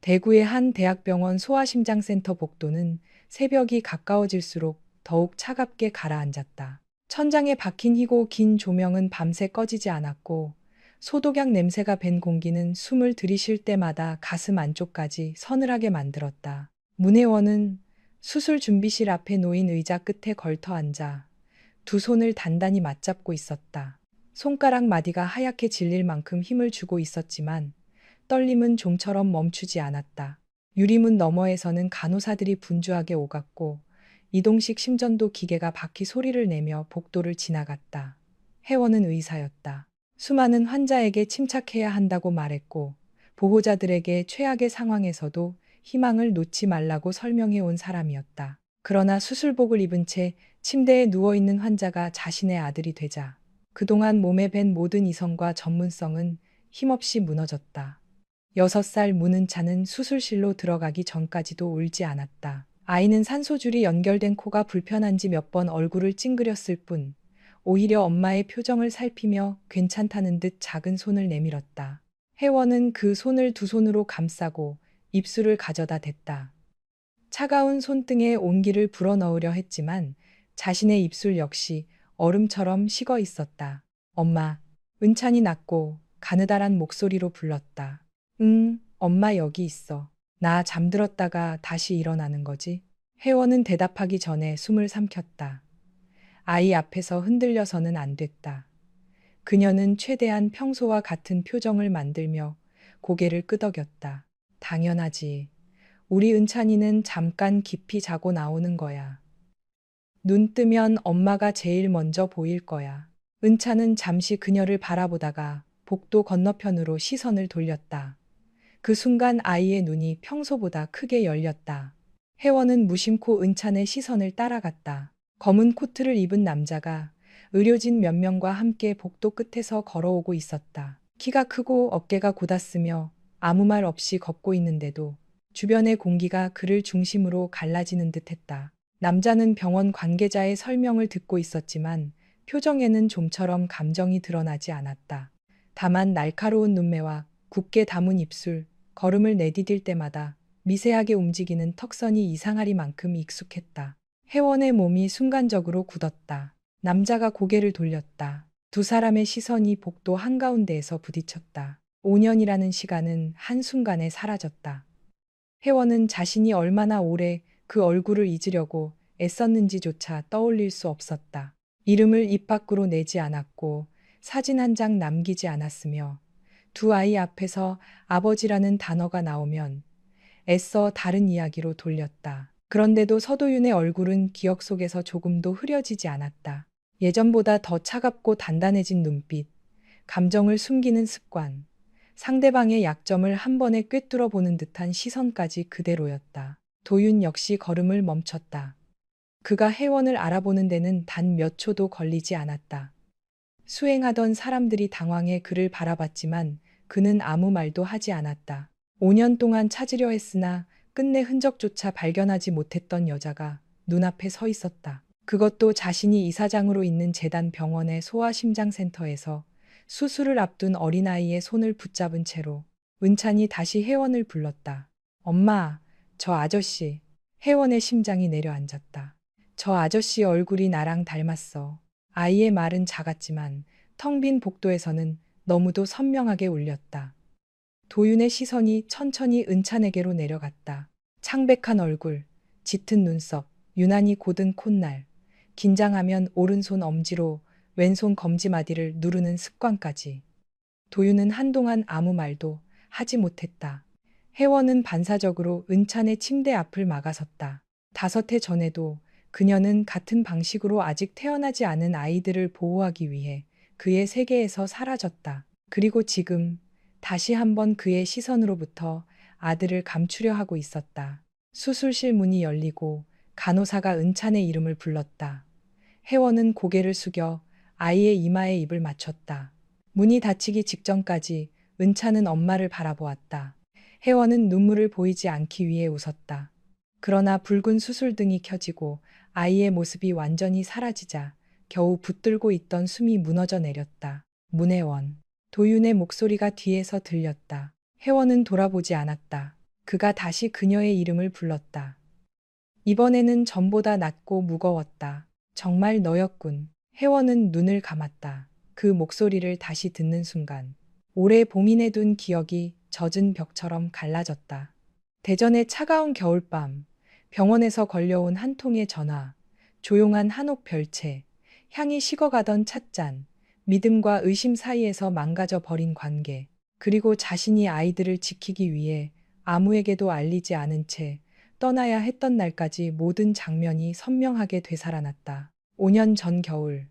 대구의 한 대학병원 소아심장센터 복도는 새벽이 가까워질수록 더욱 차갑게 가라앉았다. 천장에 박힌 희고 긴 조명은 밤새 꺼지지 않았고 소독약 냄새가 밴 공기는 숨을 들이쉴 때마다 가슴 안쪽까지 서늘하게 만들었다. 문혜원은 수술 준비실 앞에 놓인 의자 끝에 걸터 앉아 두 손을 단단히 맞잡고 있었다. 손가락 마디가 하얗게 질릴 만큼 힘을 주고 있었지만 떨림은 좀처럼 멈추지 않았다. 유리문 너머에서는 간호사들이 분주하게 오갔고 이동식 심전도 기계가 바퀴 소리를 내며 복도를 지나갔다. 혜원은 의사였다. 수많은 환자에게 침착해야 한다고 말했고 보호자들에게 최악의 상황에서도 희망을 놓지 말라고 설명해 온 사람이었다. 그러나 수술복을 입은 채 침대에 누워있는 환자가 자신의 아들이 되자 그동안 몸에 밴 모든 이성과 전문성은 힘없이 무너졌다. 6살 문은차는 수술실로 들어가기 전까지도 울지 않았다. 아이는 산소줄이 연결된 코가 불편한지 몇 번 얼굴을 찡그렸을 뿐 오히려 엄마의 표정을 살피며 괜찮다는 듯 작은 손을 내밀었다. 혜원은 그 손을 두 손으로 감싸고 입술을 가져다 댔다. 차가운 손등에 온기를 불어넣으려 했지만 자신의 입술 역시 얼음처럼 식어 있었다. 엄마, 은찬이 낮고 가느다란 목소리로 불렀다. 응, 엄마 여기 있어. 나 잠들었다가 다시 일어나는 거지? 혜원은 대답하기 전에 숨을 삼켰다. 아이 앞에서 흔들려서는 안 됐다. 그녀는 최대한 평소와 같은 표정을 만들며 고개를 끄덕였다. 당연하지. 우리 은찬이는 잠깐 깊이 자고 나오는 거야. 눈 뜨면 엄마가 제일 먼저 보일 거야. 은찬은 잠시 그녀를 바라보다가 복도 건너편으로 시선을 돌렸다. 그 순간 아이의 눈이 평소보다 크게 열렸다. 혜원은 무심코 은찬의 시선을 따라갔다. 검은 코트를 입은 남자가 의료진 몇 명과 함께 복도 끝에서 걸어오고 있었다. 키가 크고 어깨가 곧았으며 아무 말 없이 걷고 있는데도 주변의 공기가 그를 중심으로 갈라지는 듯했다. 남자는 병원 관계자의 설명을 듣고 있었지만 표정에는 좀처럼 감정이 드러나지 않았다. 다만 날카로운 눈매와 굳게 담은 입술, 걸음을 내디딜 때마다 미세하게 움직이는 턱선이 이상하리만큼 익숙했다. 혜원의 몸이 순간적으로 굳었다. 남자가 고개를 돌렸다. 두 사람의 시선이 복도 한가운데에서 부딪혔다. 5년이라는 시간은 한순간에 사라졌다. 혜원은 자신이 얼마나 오래 그 얼굴을 잊으려고 애썼는지조차 떠올릴 수 없었다. 이름을 입 밖으로 내지 않았고 사진 한 장 남기지 않았으며 두 아이 앞에서 아버지라는 단어가 나오면 애써 다른 이야기로 돌렸다. 그런데도 서도윤의 얼굴은 기억 속에서 조금도 흐려지지 않았다. 예전보다 더 차갑고 단단해진 눈빛, 감정을 숨기는 습관, 상대방의 약점을 한 번에 꿰뚫어 보는 듯한 시선까지 그대로였다. 도윤 역시 걸음을 멈췄다. 그가 혜원을 알아보는 데는 단 몇 초도 걸리지 않았다. 수행하던 사람들이 당황해 그를 바라봤지만 그는 아무 말도 하지 않았다. 5년 동안 찾으려 했으나 끝내 흔적조차 발견하지 못했던 여자가 눈앞에 서 있었다. 그것도 자신이 이사장으로 있는 재단 병원의 소아심장센터에서 수술을 앞둔 어린아이의 손을 붙잡은 채로 은찬이 다시 혜원을 불렀다. 엄마, 저 아저씨. 혜원의 심장이 내려앉았다. 저 아저씨 얼굴이 나랑 닮았어. 아이의 말은 작았지만 텅 빈 복도에서는 너무도 선명하게 울렸다. 도윤의 시선이 천천히 은찬에게로 내려갔다. 창백한 얼굴, 짙은 눈썹, 유난히 고든 콧날, 긴장하면 오른손 엄지로 왼손 검지마디를 누르는 습관까지. 도윤은 한동안 아무 말도 하지 못했다. 혜원은 반사적으로 은찬의 침대 앞을 막아섰다. 5해 전에도 그녀는 같은 방식으로 아직 태어나지 않은 아이들을 보호하기 위해 그의 세계에서 사라졌다. 그리고 지금 다시 한번 그의 시선으로부터 아들을 감추려 하고 있었다. 수술실 문이 열리고 간호사가 은찬의 이름을 불렀다. 혜원은 고개를 숙여 아이의 이마에 입을 맞췄다. 문이 닫히기 직전까지 은찬은 엄마를 바라보았다. 혜원은 눈물을 보이지 않기 위해 웃었다. 그러나 붉은 수술등이 켜지고 아이의 모습이 완전히 사라지자 겨우 붙들고 있던 숨이 무너져 내렸다. 문혜원. 도윤의 목소리가 뒤에서 들렸다. 혜원은 돌아보지 않았다. 그가 다시 그녀의 이름을 불렀다. 이번에는 전보다 낮고 무거웠다. 정말 너였군. 혜원은 눈을 감았다. 그 목소리를 다시 듣는 순간 오래 봉인해둔 기억이 젖은 벽처럼 갈라졌다. 대전의 차가운 겨울밤, 병원에서 걸려온 한 통의 전화, 조용한 한옥 별채, 향이 식어가던 찻잔, 믿음과 의심 사이에서 망가져 버린 관계, 그리고 자신이 아이들을 지키기 위해 아무에게도 알리지 않은 채 떠나야 했던 날까지 모든 장면이 선명하게 되살아났다. 5년 전 겨울,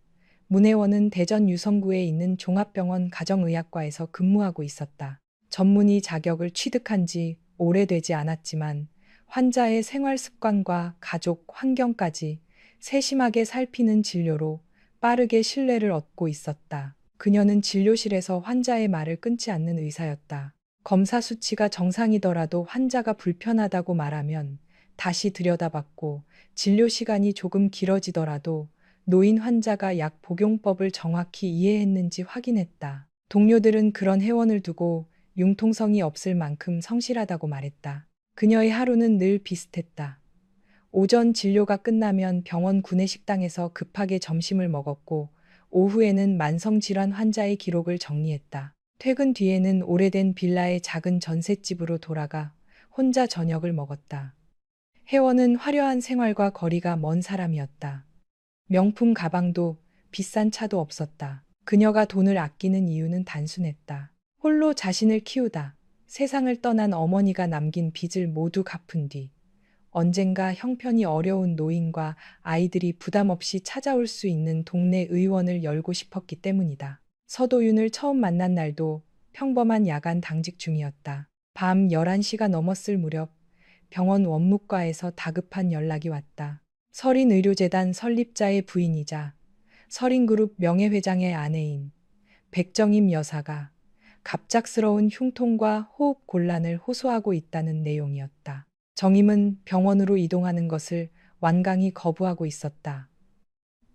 문혜원은 대전 유성구에 있는 종합병원 가정의학과에서 근무하고 있었다. 전문의 자격을 취득한 지 오래되지 않았지만 환자의 생활 습관과 가족 환경까지 세심하게 살피는 진료로 빠르게 신뢰를 얻고 있었다. 그녀는 진료실에서 환자의 말을 끊지 않는 의사였다. 검사 수치가 정상이더라도 환자가 불편하다고 말하면 다시 들여다봤고, 진료 시간이 조금 길어지더라도 노인 환자가 약 복용법을 정확히 이해했는지 확인했다. 동료들은 그런 회원을 두고 융통성이 없을 만큼 성실하다고 말했다. 그녀의 하루는 늘 비슷했다. 오전 진료가 끝나면 병원 구내식당에서 급하게 점심을 먹었고, 오후에는 만성질환 환자의 기록을 정리했다. 퇴근 뒤에는 오래된 빌라의 작은 전셋집으로 돌아가 혼자 저녁을 먹었다. 혜원은 화려한 생활과 거리가 먼 사람이었다. 명품 가방도 비싼 차도 없었다. 그녀가 돈을 아끼는 이유는 단순했다. 홀로 자신을 키우다 세상을 떠난 어머니가 남긴 빚을 모두 갚은 뒤 언젠가 형편이 어려운 노인과 아이들이 부담 없이 찾아올 수 있는 동네 의원을 열고 싶었기 때문이다. 서도윤을 처음 만난 날도 평범한 야간 당직 중이었다. 밤 11시가 넘었을 무렵 병원 원무과에서 다급한 연락이 왔다. 서린의료재단 설립자의 부인이자 서린그룹 명예회장의 아내인 백정임 여사가 갑작스러운 흉통과 호흡 곤란을 호소하고 있다는 내용이었다. 정임은 병원으로 이동하는 것을 완강히 거부하고 있었다.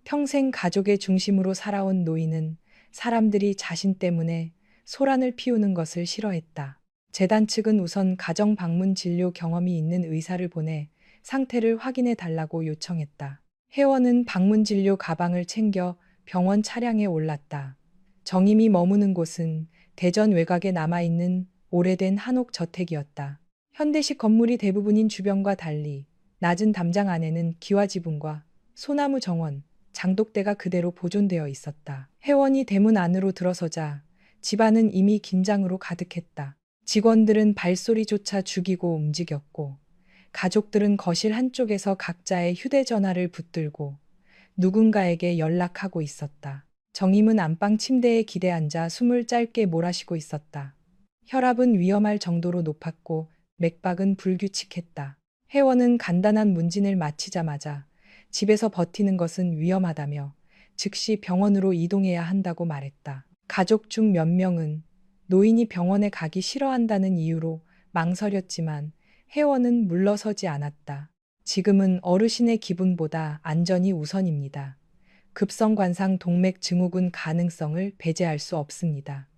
평생 가족의 중심으로 살아온 노인은 사람들이 자신 때문에 소란을 피우는 것을 싫어했다. 재단 측은 우선 가정 방문 진료 경험이 있는 의사를 보내 상태를 확인해 달라고 요청했다. 혜원은 방문 진료 가방을 챙겨 병원 차량에 올랐다. 정임이 머무는 곳은 대전 외곽에 남아있는 오래된 한옥 저택이었다. 현대식 건물이 대부분인 주변과 달리 낮은 담장 안에는 기와 지붕과 소나무 정원, 장독대가 그대로 보존되어 있었다. 혜원이 대문 안으로 들어서자 집안은 이미 긴장으로 가득했다. 직원들은 발소리조차 죽이고 움직였고, 가족들은 거실 한쪽에서 각자의 휴대전화를 붙들고 누군가에게 연락하고 있었다. 정임은 안방 침대에 기대 앉아 숨을 짧게 몰아쉬고 있었다. 혈압은 위험할 정도로 높았고 맥박은 불규칙했다. 혜원은 간단한 문진을 마치자마자 집에서 버티는 것은 위험하다며 즉시 병원으로 이동해야 한다고 말했다. 가족 중 몇 명은 노인이 병원에 가기 싫어한다는 이유로 망설였지만 혜원은 물러서지 않았다. 지금은 어르신의 기분보다 안전이 우선입니다. 급성관상 동맥 증후군 가능성을 배제할 수 없습니다.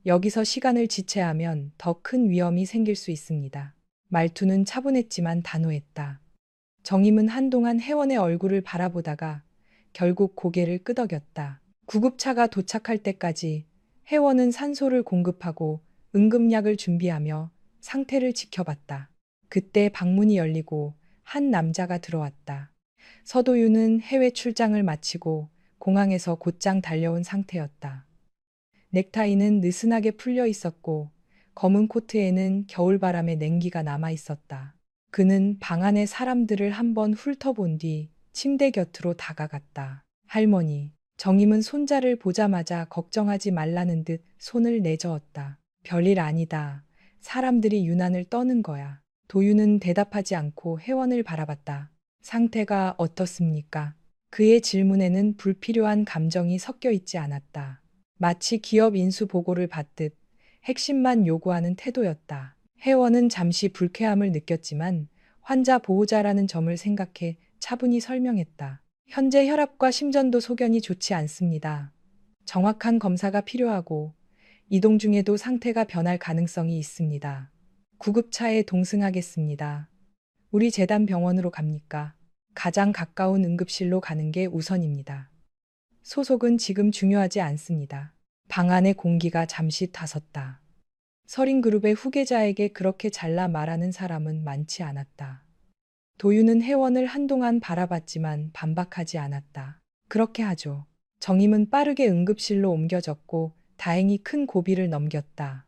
여기서 시간을 지체하면 더 큰 위험이 생길 수 있습니다. 말투는 차분했지만 단호했다. 정임은 한동안 혜원의 얼굴을 바라보다가 결국 고개를 끄덕였다. 구급차가 도착할 때까지 혜원은 산소를 공급하고 응급약을 준비하며 상태를 지켜봤다. 그때 방문이 열리고 한 남자가 들어왔다. 서도윤은 해외 출장을 마치고 공항에서 곧장 달려온 상태였다. 넥타이는 느슨하게 풀려 있었고 검은 코트에는 겨울바람의 냉기가 남아 있었다. 그는 방 안의 사람들을 한번 훑어본 뒤 침대 곁으로 다가갔다. 할머니, 정임은 손자를 보자마자 걱정하지 말라는 듯 손을 내저었다. 별일 아니다. 사람들이 유난을 떠는 거야. 도윤은 대답하지 않고 혜원을 바라봤다. 상태가 어떻습니까? 그의 질문에는 불필요한 감정이 섞여 있지 않았다. 마치 기업 인수 보고를 받듯 핵심만 요구하는 태도였다. 혜원은 잠시 불쾌함을 느꼈지만 환자 보호자라는 점을 생각해 차분히 설명했다. 현재 혈압과 심전도 소견이 좋지 않습니다. 정확한 검사가 필요하고 이동 중에도 상태가 변할 가능성이 있습니다. 구급차에 동승하겠습니다. 우리 재단 병원으로 갑니까? 가장 가까운 응급실로 가는 게 우선입니다. 소속은 지금 중요하지 않습니다. 방 안의 공기가 잠시 타섰다. 서린그룹의 후계자에게 그렇게 잘라 말하는 사람은 많지 않았다. 도윤은 혜원을 한동안 바라봤지만 반박하지 않았다. 그렇게 하죠. 정임은 빠르게 응급실로 옮겨졌고 다행히 큰 고비를 넘겼다.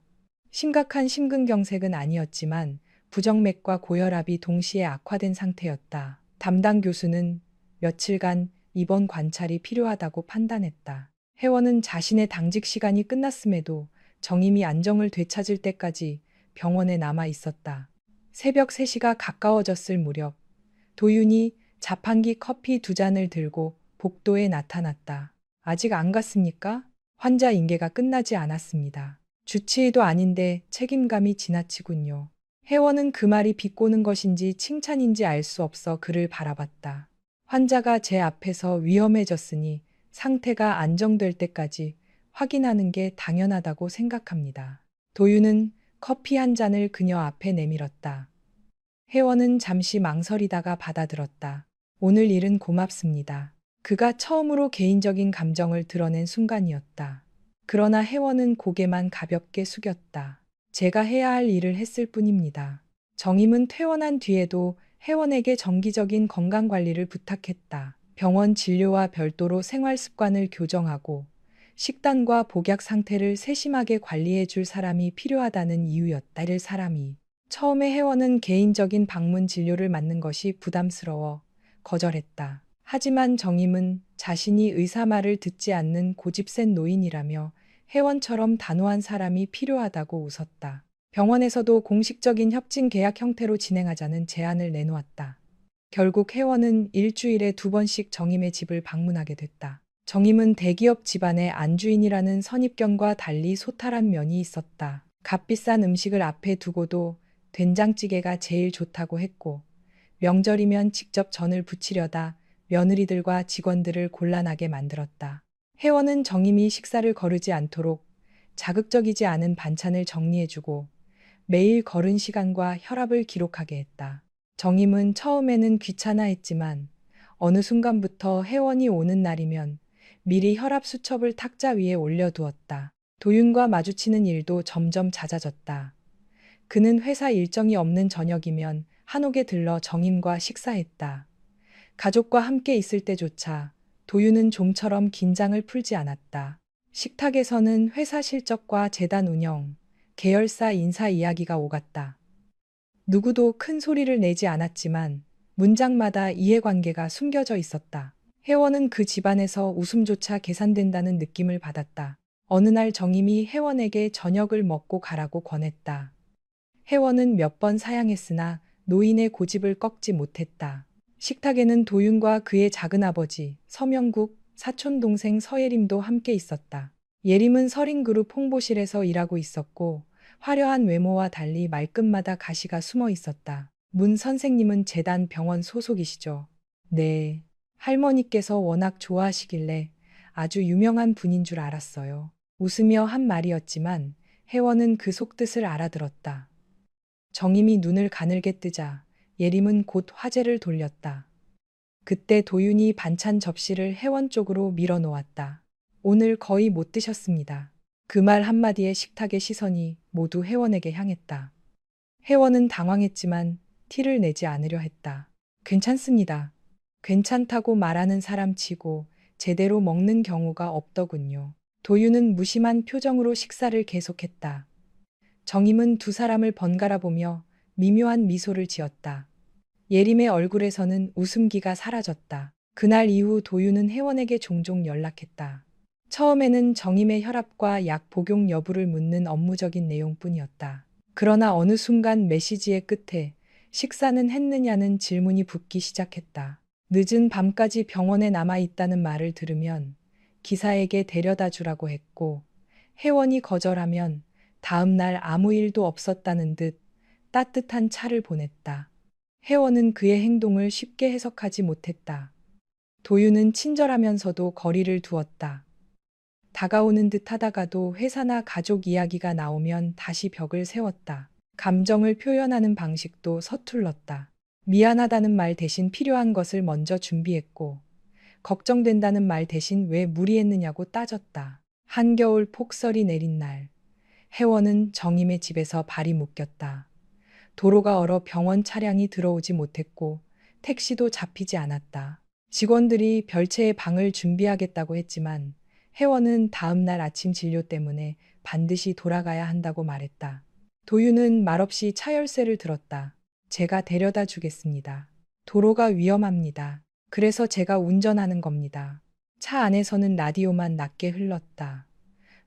심각한 심근경색은 아니었지만 부정맥과 고혈압이 동시에 악화된 상태였다. 담당 교수는 며칠간 입원 관찰이 필요하다고 판단했다. 혜원은 자신의 당직 시간이 끝났음에도 정임이 안정을 되찾을 때까지 병원에 남아 있었다. 새벽 3시가 가까워졌을 무렵 도윤이 자판기 커피 2잔을 들고 복도에 나타났다. 아직 안 갔습니까? 환자 인계가 끝나지 않았습니다. 주치의도 아닌데 책임감이 지나치군요. 혜원은 그 말이 비꼬는 것인지 칭찬인지 알 수 없어 그를 바라봤다. 환자가 제 앞에서 위험해졌으니 상태가 안정될 때까지 확인하는 게 당연하다고 생각합니다. 도윤은 커피 한 잔을 그녀 앞에 내밀었다. 혜원은 잠시 망설이다가 받아들었다. 오늘 일은 고맙습니다. 그가 처음으로 개인적인 감정을 드러낸 순간이었다. 그러나 혜원은 고개만 가볍게 숙였다. 제가 해야 할 일을 했을 뿐입니다. 정임은 퇴원한 뒤에도 혜원에게 정기적인 건강관리를 부탁했다. 병원 진료와 별도로 생활 습관을 교정하고 식단과 복약 상태를 세심하게 관리해 줄 사람이 필요하다는 이유였다. 를 사람이. 처음에 혜원은 개인적인 방문 진료를 맡는 것이 부담스러워 거절했다. 하지만 정임은 자신이 의사 말을 듣지 않는 고집센 노인이라며 혜원처럼 단호한 사람이 필요하다고 웃었다. 병원에서도 공식적인 협진 계약 형태로 진행하자는 제안을 내놓았다. 결국 혜원은 일주일에 2번씩 정임의 집을 방문하게 됐다. 정임은 대기업 집안의 안주인이라는 선입견과 달리 소탈한 면이 있었다. 값비싼 음식을 앞에 두고도 된장찌개가 제일 좋다고 했고 명절이면 직접 전을 부치려다 며느리들과 직원들을 곤란하게 만들었다. 혜원은 정임이 식사를 거르지 않도록 자극적이지 않은 반찬을 정리해주고 매일 걸은 시간과 혈압을 기록하게 했다. 정임은 처음에는 귀찮아했지만 어느 순간부터 혜원이 오는 날이면 미리 혈압 수첩을 탁자 위에 올려두었다. 도윤과 마주치는 일도 점점 잦아졌다. 그는 회사 일정이 없는 저녁이면 한옥에 들러 정임과 식사했다. 가족과 함께 있을 때조차 도윤은 좀처럼 긴장을 풀지 않았다. 식탁에서는 회사 실적과 재단 운영, 계열사 인사 이야기가 오갔다. 누구도 큰 소리를 내지 않았지만 문장마다 이해관계가 숨겨져 있었다. 혜원은 그 집안에서 웃음조차 계산된다는 느낌을 받았다. 어느 날 정임이 혜원에게 저녁을 먹고 가라고 권했다. 혜원은 몇 번 사양했으나 노인의 고집을 꺾지 못했다. 식탁에는 도윤과 그의 작은아버지 서명국, 사촌동생 서예림도 함께 있었다. 예림은 서린그룹 홍보실에서 일하고 있었고 화려한 외모와 달리 말끝마다 가시가 숨어 있었다. 문 선생님은 재단 병원 소속이시죠? 네. 할머니께서 워낙 좋아하시길래 아주 유명한 분인 줄 알았어요. 웃으며 한 말이었지만 혜원은 그 속뜻을 알아들었다. 정임이 눈을 가늘게 뜨자 예림은 곧 화제를 돌렸다. 그때 도윤이 반찬 접시를 혜원 쪽으로 밀어 놓았다. 오늘 거의 못 드셨습니다. 그 말 한마디에 식탁의 시선이 모두 혜원에게 향했다. 혜원은 당황했지만 티를 내지 않으려 했다. 괜찮습니다. 괜찮다고 말하는 사람 치고 제대로 먹는 경우가 없더군요. 도윤은 무심한 표정으로 식사를 계속했다. 정임은 두 사람을 번갈아 보며 미묘한 미소를 지었다. 예림의 얼굴에서는 웃음기가 사라졌다. 그날 이후 도윤은 혜원에게 종종 연락했다. 처음에는 정임의 혈압과 약 복용 여부를 묻는 업무적인 내용뿐이었다. 그러나 어느 순간 메시지의 끝에 식사는 했느냐는 질문이 붙기 시작했다. 늦은 밤까지 병원에 남아 있다는 말을 들으면 기사에게 데려다 주라고 했고 혜원이 거절하면 다음 날 아무 일도 없었다는 듯 따뜻한 차를 보냈다. 혜원은 그의 행동을 쉽게 해석하지 못했다. 도윤은 친절하면서도 거리를 두었다. 다가오는 듯 하다가도 회사나 가족 이야기가 나오면 다시 벽을 세웠다. 감정을 표현하는 방식도 서툴렀다. 미안하다는 말 대신 필요한 것을 먼저 준비했고, 걱정된다는 말 대신 왜 무리했느냐고 따졌다. 한겨울 폭설이 내린 날, 혜원은 정임의 집에서 발이 묶였다. 도로가 얼어 병원 차량이 들어오지 못했고 택시도 잡히지 않았다. 직원들이 별채의 방을 준비하겠다고 했지만 혜원은 다음 날 아침 진료 때문에 반드시 돌아가야 한다고 말했다. 도윤은 말없이 차 열쇠를 들었다. 제가 데려다 주겠습니다. 도로가 위험합니다. 그래서 제가 운전하는 겁니다. 차 안에서는 라디오만 낮게 흘렀다.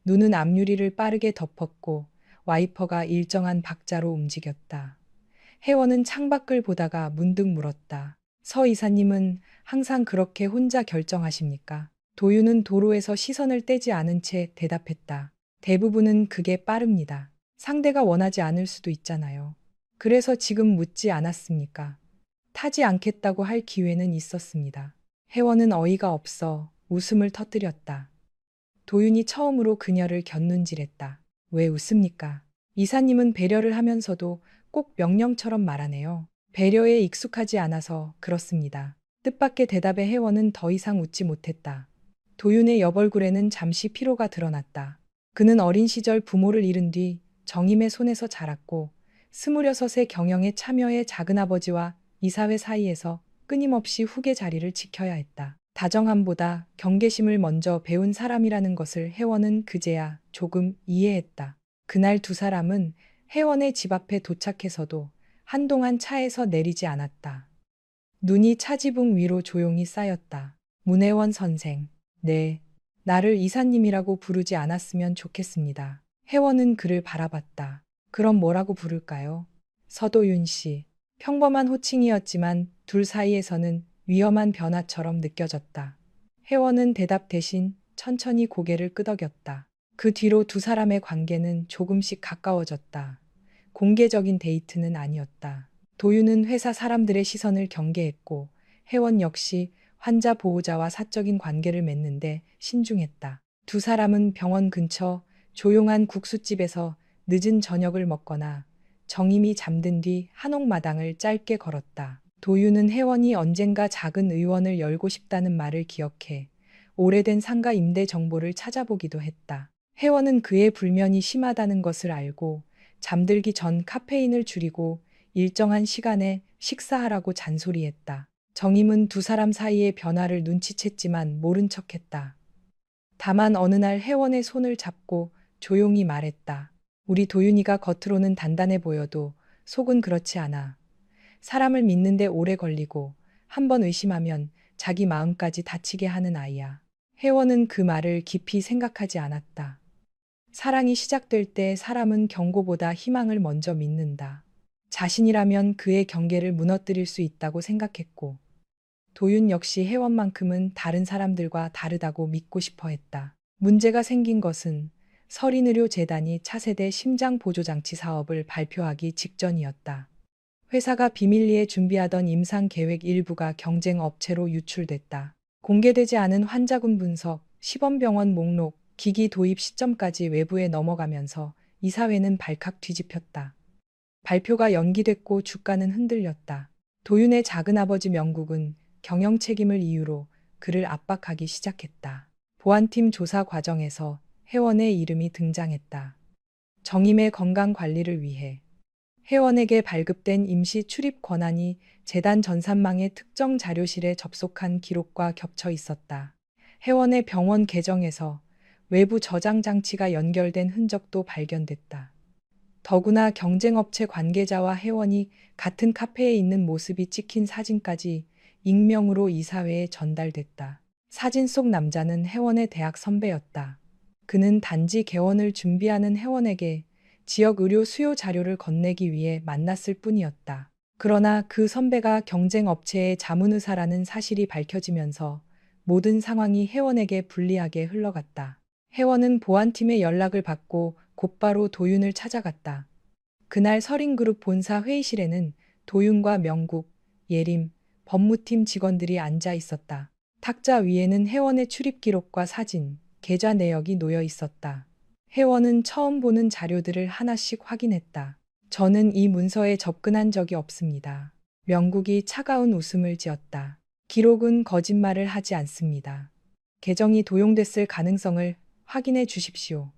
눈은 앞유리를 빠르게 덮었고 와이퍼가 일정한 박자로 움직였다. 혜원은 창밖을 보다가 문득 물었다. 서 이사님은 항상 그렇게 혼자 결정하십니까? 도윤은 도로에서 시선을 떼지 않은 채 대답했다. 대부분은 그게 빠릅니다. 상대가 원하지 않을 수도 있잖아요. 그래서 지금 묻지 않았습니까? 타지 않겠다고 할 기회는 있었습니다. 혜원은 어이가 없어 웃음을 터뜨렸다. 도윤이 처음으로 그녀를 곁눈질했다. 왜 웃습니까? 이사님은 배려를 하면서도 꼭 명령처럼 말하네요. 배려에 익숙하지 않아서 그렇습니다. 뜻밖의 대답에 혜원은 더 이상 웃지 못했다. 도윤의 옆얼굴에는 잠시 피로가 드러났다. 그는 어린 시절 부모를 잃은 뒤 정임의 손에서 자랐고 26의 경영에 참여해 작은아버지와 이사회 사이에서 끊임없이 후계 자리를 지켜야 했다. 다정함보다 경계심을 먼저 배운 사람이라는 것을 혜원은 그제야 조금 이해했다. 그날 두 사람은 혜원의 집 앞에 도착해서도 한동안 차에서 내리지 않았다. 눈이 차지붕 위로 조용히 쌓였다. 문혜원 선생, 네, 나를 이사님이라고 부르지 않았으면 좋겠습니다. 혜원은 그를 바라봤다. 그럼 뭐라고 부를까요? 서도윤 씨. 평범한 호칭이었지만 둘 사이에서는 위험한 변화처럼 느껴졌다. 혜원은 대답 대신 천천히 고개를 끄덕였다. 그 뒤로 두 사람의 관계는 조금씩 가까워졌다. 공개적인 데이트는 아니었다. 도윤은 회사 사람들의 시선을 경계했고 혜원 역시 환자 보호자와 사적인 관계를 맺는데 신중했다. 두 사람은 병원 근처 조용한 국수집에서 늦은 저녁을 먹거나 정임이 잠든 뒤 한옥마당을 짧게 걸었다. 도윤은 혜원이 언젠가 작은 의원을 열고 싶다는 말을 기억해 오래된 상가 임대 정보를 찾아보기도 했다. 혜원은 그의 불면이 심하다는 것을 알고 잠들기 전 카페인을 줄이고 일정한 시간에 식사하라고 잔소리했다. 정임은 두 사람 사이의 변화를 눈치챘지만 모른 척했다. 다만 어느 날 혜원의 손을 잡고 조용히 말했다. 우리 도윤이가 겉으로는 단단해 보여도 속은 그렇지 않아. 사람을 믿는데 오래 걸리고 한 번 의심하면 자기 마음까지 다치게 하는 아이야. 혜원은 그 말을 깊이 생각하지 않았다. 사랑이 시작될 때 사람은 경고보다 희망을 먼저 믿는다. 자신이라면 그의 경계를 무너뜨릴 수 있다고 생각했고 도윤 역시 혜원만큼은 다른 사람들과 다르다고 믿고 싶어 했다. 문제가 생긴 것은 서린의료재단이 차세대 심장보조장치 사업을 발표하기 직전이었다. 회사가 비밀리에 준비하던 임상계획 일부가 경쟁업체로 유출됐다. 공개되지 않은 환자군 분석, 시범병원 목록, 기기 도입 시점까지 외부에 넘어가면서 이사회는 발칵 뒤집혔다. 발표가 연기됐고 주가는 흔들렸다. 도윤의 작은아버지 명국은 경영 책임을 이유로 그를 압박하기 시작했다. 보안팀 조사 과정에서 혜원의 이름이 등장했다. 정임의 건강 관리를 위해 혜원에게 발급된 임시 출입 권한이 재단 전산망의 특정 자료실에 접속한 기록과 겹쳐 있었다. 혜원의 병원 계정에서 외부 저장 장치가 연결된 흔적도 발견됐다. 더구나 경쟁업체 관계자와 혜원이 같은 카페에 있는 모습이 찍힌 사진까지 익명으로 이사회에 전달됐다. 사진 속 남자는 혜원의 대학 선배였다. 그는 단지 개원을 준비하는 혜원에게 지역 의료 수요 자료를 건네기 위해 만났을 뿐이었다. 그러나 그 선배가 경쟁업체의 자문의사라는 사실이 밝혀지면서 모든 상황이 혜원에게 불리하게 흘러갔다. 혜원은 보안팀의 연락을 받고 곧바로 도윤을 찾아갔다. 그날 서린그룹 본사 회의실에는 도윤과 명국, 예림, 법무팀 직원들이 앉아 있었다. 탁자 위에는 혜원의 출입 기록과 사진, 계좌 내역이 놓여 있었다. 혜원은 처음 보는 자료들을 하나씩 확인했다. 저는 이 문서에 접근한 적이 없습니다. 명국이 차가운 웃음을 지었다. 기록은 거짓말을 하지 않습니다. 계정이 도용됐을 가능성을 확인해 주십시오.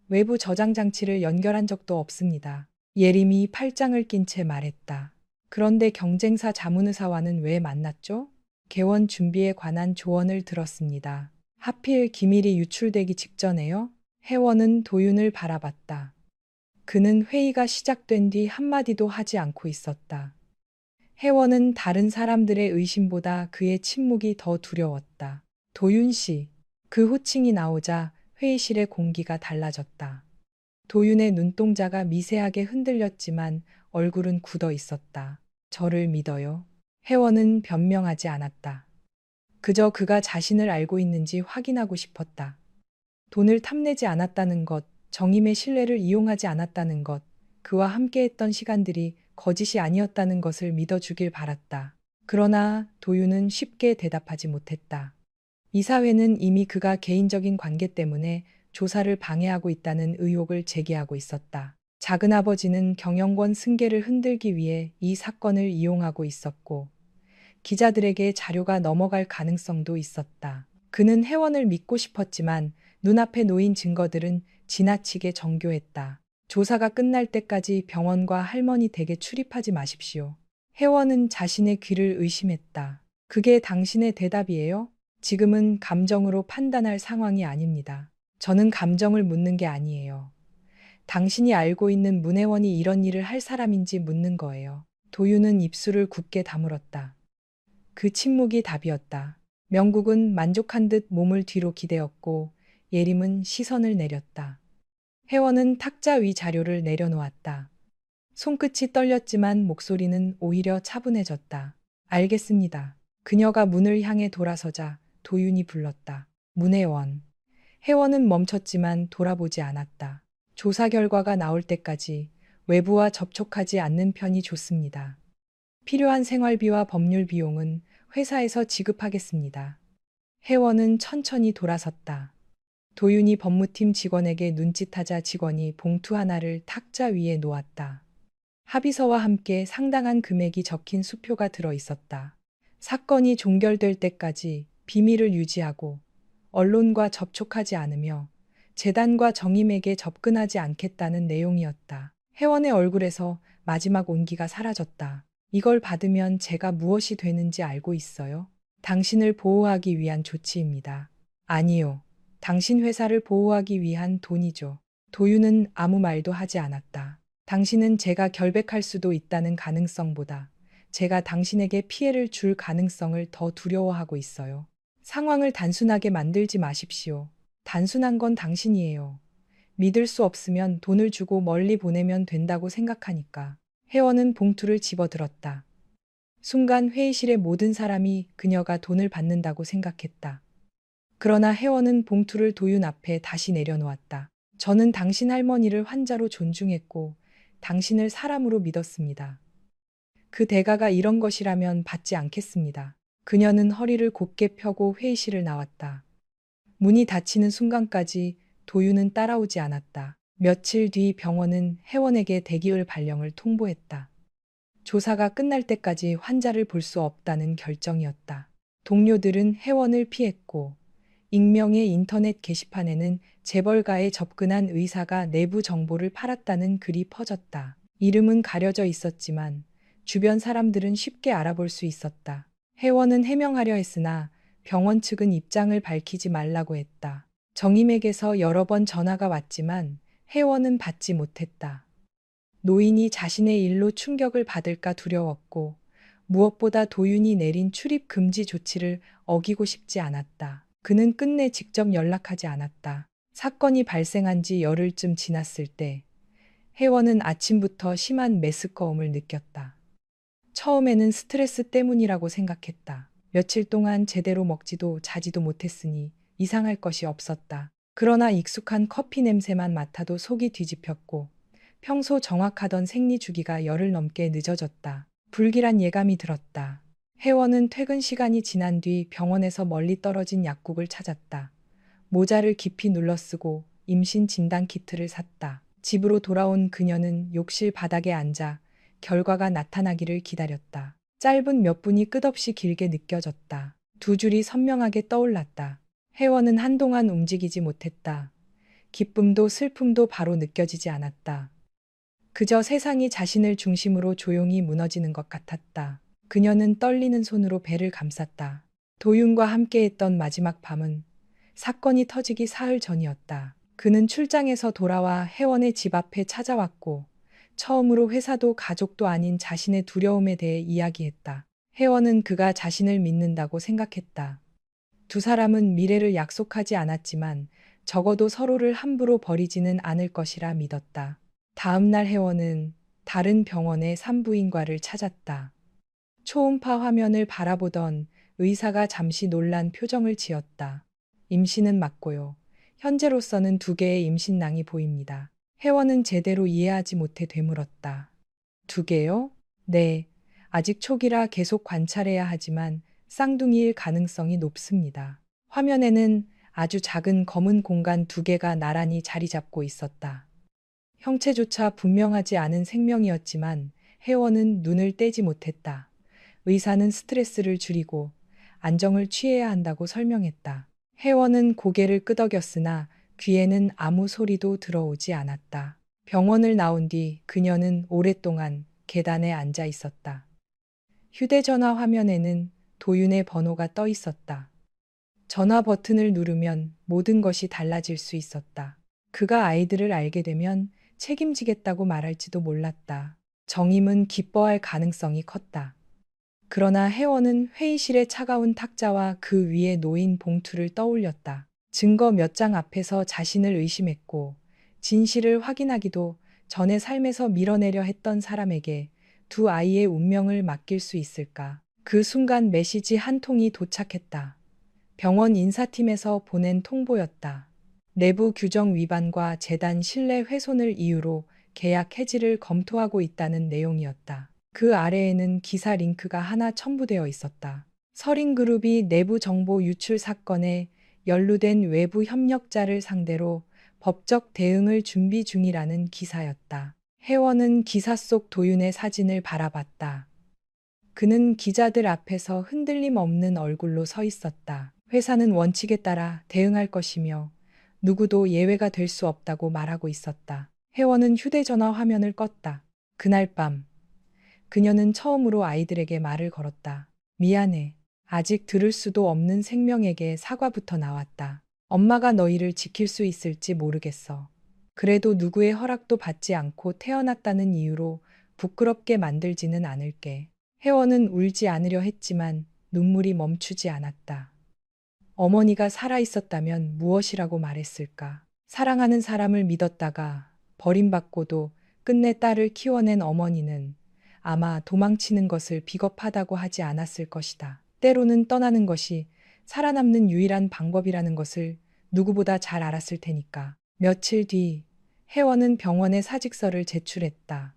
외부 저장 장치를 연결한 적도 없습니다. 예림이 팔짱을 낀 채 말했다. 그런데 경쟁사 자문의사와는 왜 만났죠? 개원 준비에 관한 조언을 들었습니다. 하필 기밀이 유출되기 직전에요? 혜원은 도윤을 바라봤다. 그는 회의가 시작된 뒤 한마디도 하지 않고 있었다. 혜원은 다른 사람들의 의심보다 그의 침묵이 더 두려웠다. 도윤 씨. 그 호칭이 나오자 회의실의 공기가 달라졌다. 도윤의 눈동자가 미세하게 흔들렸지만 얼굴은 굳어 있었다. 저를 믿어요. 혜원은 변명하지 않았다. 그저 그가 자신을 알고 있는지 확인하고 싶었다. 돈을 탐내지 않았다는 것, 정임의 신뢰를 이용하지 않았다는 것, 그와 함께했던 시간들이 거짓이 아니었다는 것을 믿어주길 바랐다. 그러나 도윤은 쉽게 대답하지 못했다. 이사회는 이미 그가 개인적인 관계 때문에 조사를 방해하고 있다는 의혹을 제기하고 있었다. 작은아버지는 경영권 승계를 흔들기 위해 이 사건을 이용하고 있었고, 기자들에게 자료가 넘어갈 가능성도 있었다. 그는 혜원을 믿고 싶었지만 눈앞에 놓인 증거들은 지나치게 정교했다. 조사가 끝날 때까지 병원과 할머니 댁에 출입하지 마십시오. 혜원은 자신의 귀를 의심했다. 그게 당신의 대답이에요? 지금은 감정으로 판단할 상황이 아닙니다. 저는 감정을 묻는 게 아니에요. 당신이 알고 있는 문혜원이 이런 일을 할 사람인지 묻는 거예요. 도윤은 입술을 굳게 다물었다. 그 침묵이 답이었다. 명국은 만족한 듯 몸을 뒤로 기대었고 예림은 시선을 내렸다. 혜원은 탁자 위 자료를 내려놓았다. 손끝이 떨렸지만 목소리는 오히려 차분해졌다. 알겠습니다. 그녀가 문을 향해 돌아서자 도윤이 불렀다. 문혜원. 혜원은 멈췄지만 돌아보지 않았다. 조사 결과가 나올 때까지 외부와 접촉하지 않는 편이 좋습니다. 필요한 생활비와 법률 비용은 회사에서 지급하겠습니다. 혜원은 천천히 돌아섰다. 도윤이 법무팀 직원에게 눈짓하자 직원이 봉투 하나를 탁자 위에 놓았다. 합의서와 함께 상당한 금액이 적힌 수표가 들어 있었다. 사건이 종결될 때까지 비밀을 유지하고 언론과 접촉하지 않으며 재단과 정임에게 접근하지 않겠다는 내용이었다. 혜원의 얼굴에서 마지막 온기가 사라졌다. 이걸 받으면 제가 무엇이 되는지 알고 있어요? 당신을 보호하기 위한 조치입니다. 아니요. 당신 회사를 보호하기 위한 돈이죠. 도윤은 아무 말도 하지 않았다. 당신은 제가 결백할 수도 있다는 가능성보다 제가 당신에게 피해를 줄 가능성을 더 두려워하고 있어요. 상황을 단순하게 만들지 마십시오. 단순한 건 당신이에요. 믿을 수 없으면 돈을 주고 멀리 보내면 된다고 생각하니까. 혜원은 봉투를 집어들었다. 순간 회의실의 모든 사람이 그녀가 돈을 받는다고 생각했다. 그러나 혜원은 봉투를 도윤 앞에 다시 내려놓았다. 저는 당신 할머니를 환자로 존중했고 당신을 사람으로 믿었습니다. 그 대가가 이런 것이라면 받지 않겠습니다. 그녀는 허리를 곧게 펴고 회의실을 나왔다. 문이 닫히는 순간까지 도윤은 따라오지 않았다. 며칠 뒤 병원은 혜원에게 대기열 발령을 통보했다. 조사가 끝날 때까지 환자를 볼 수 없다는 결정이었다. 동료들은 혜원을 피했고 익명의 인터넷 게시판에는 재벌가에 접근한 의사가 내부 정보를 팔았다는 글이 퍼졌다. 이름은 가려져 있었지만 주변 사람들은 쉽게 알아볼 수 있었다. 혜원은 해명하려 했으나 병원 측은 입장을 밝히지 말라고 했다. 정임에게서 여러 번 전화가 왔지만 혜원은 받지 못했다. 노인이 자신의 일로 충격을 받을까 두려웠고 무엇보다 도윤이 내린 출입 금지 조치를 어기고 싶지 않았다. 그는 끝내 직접 연락하지 않았다. 사건이 발생한 지 열흘쯤 지났을 때 혜원은 아침부터 심한 메스꺼움을 느꼈다. 처음에는 스트레스 때문이라고 생각했다. 며칠 동안 제대로 먹지도 자지도 못했으니 이상할 것이 없었다. 그러나 익숙한 커피 냄새만 맡아도 속이 뒤집혔고 평소 정확하던 생리 주기가 열흘 넘게 늦어졌다. 불길한 예감이 들었다. 혜원은 퇴근 시간이 지난 뒤 병원에서 멀리 떨어진 약국을 찾았다. 모자를 깊이 눌러쓰고 임신 진단 키트를 샀다. 집으로 돌아온 그녀는 욕실 바닥에 앉아 결과가 나타나기를 기다렸다. 짧은 몇 분이 끝없이 길게 느껴졌다. 두 줄이 선명하게 떠올랐다. 혜원은 한동안 움직이지 못했다. 기쁨도 슬픔도 바로 느껴지지 않았다. 그저 세상이 자신을 중심으로 조용히 무너지는 것 같았다. 그녀는 떨리는 손으로 배를 감쌌다. 도윤과 함께했던 마지막 밤은 사건이 터지기 사흘 전이었다. 그는 출장에서 돌아와 혜원의 집 앞에 찾아왔고 처음으로 회사도 가족도 아닌 자신의 두려움에 대해 이야기했다. 혜원은 그가 자신을 믿는다고 생각했다. 두 사람은 미래를 약속하지 않았지만 적어도 서로를 함부로 버리지는 않을 것이라 믿었다. 다음 날 혜원은 다른 병원의 산부인과를 찾았다. 초음파 화면을 바라보던 의사가 잠시 놀란 표정을 지었다. 임신은 맞고요. 현재로서는 2개의 임신낭이 보입니다. 혜원은 제대로 이해하지 못해 되물었다. 2개요? 네. 아직 초기라 계속 관찰해야 하지만 쌍둥이일 가능성이 높습니다. 화면에는 아주 작은 검은 공간 2개가 나란히 자리 잡고 있었다. 형체조차 분명하지 않은 생명이었지만 혜원은 눈을 떼지 못했다. 의사는 스트레스를 줄이고 안정을 취해야 한다고 설명했다. 혜원은 고개를 끄덕였으나 귀에는 아무 소리도 들어오지 않았다. 병원을 나온 뒤 그녀는 오랫동안 계단에 앉아 있었다. 휴대전화 화면에는 도윤의 번호가 떠 있었다. 전화 버튼을 누르면 모든 것이 달라질 수 있었다. 그가 아이들을 알게 되면 책임지겠다고 말할지도 몰랐다. 정임은 기뻐할 가능성이 컸다. 그러나 혜원은 회의실의 차가운 탁자와 그 위에 놓인 봉투를 떠올렸다. 증거 몇 장 앞에서 자신을 의심했고 진실을 확인하기도 전에 삶에서 밀어내려 했던 사람에게 두 아이의 운명을 맡길 수 있을까? 그 순간 메시지 한 통이 도착했다. 병원 인사팀에서 보낸 통보였다. 내부 규정 위반과 재단 신뢰 훼손을 이유로 계약 해지를 검토하고 있다는 내용이었다. 그 아래에는 기사 링크가 하나 첨부되어 있었다. 서린그룹이 내부 정보 유출 사건에 연루된 외부 협력자를 상대로 법적 대응을 준비 중이라는 기사였다. 혜원은 기사 속 도윤의 사진을 바라봤다. 그는 기자들 앞에서 흔들림 없는 얼굴로 서 있었다. 회사는 원칙에 따라 대응할 것이며 누구도 예외가 될 수 없다고 말하고 있었다. 혜원은 휴대전화 화면을 껐다. 그날 밤 그녀는 처음으로 아이들에게 말을 걸었다. 미안해. 아직 들을 수도 없는 생명에게 사과부터 나왔다. 엄마가 너희를 지킬 수 있을지 모르겠어. 그래도 누구의 허락도 받지 않고 태어났다는 이유로 부끄럽게 만들지는 않을게. 혜원은 울지 않으려 했지만 눈물이 멈추지 않았다. 어머니가 살아있었다면 무엇이라고 말했을까? 사랑하는 사람을 믿었다가 버림받고도 끝내 딸을 키워낸 어머니는 아마 도망치는 것을 비겁하다고 하지 않았을 것이다. 때로는 떠나는 것이 살아남는 유일한 방법이라는 것을 누구보다 잘 알았을 테니까. 며칠 뒤 혜원은 병원에 사직서를 제출했다.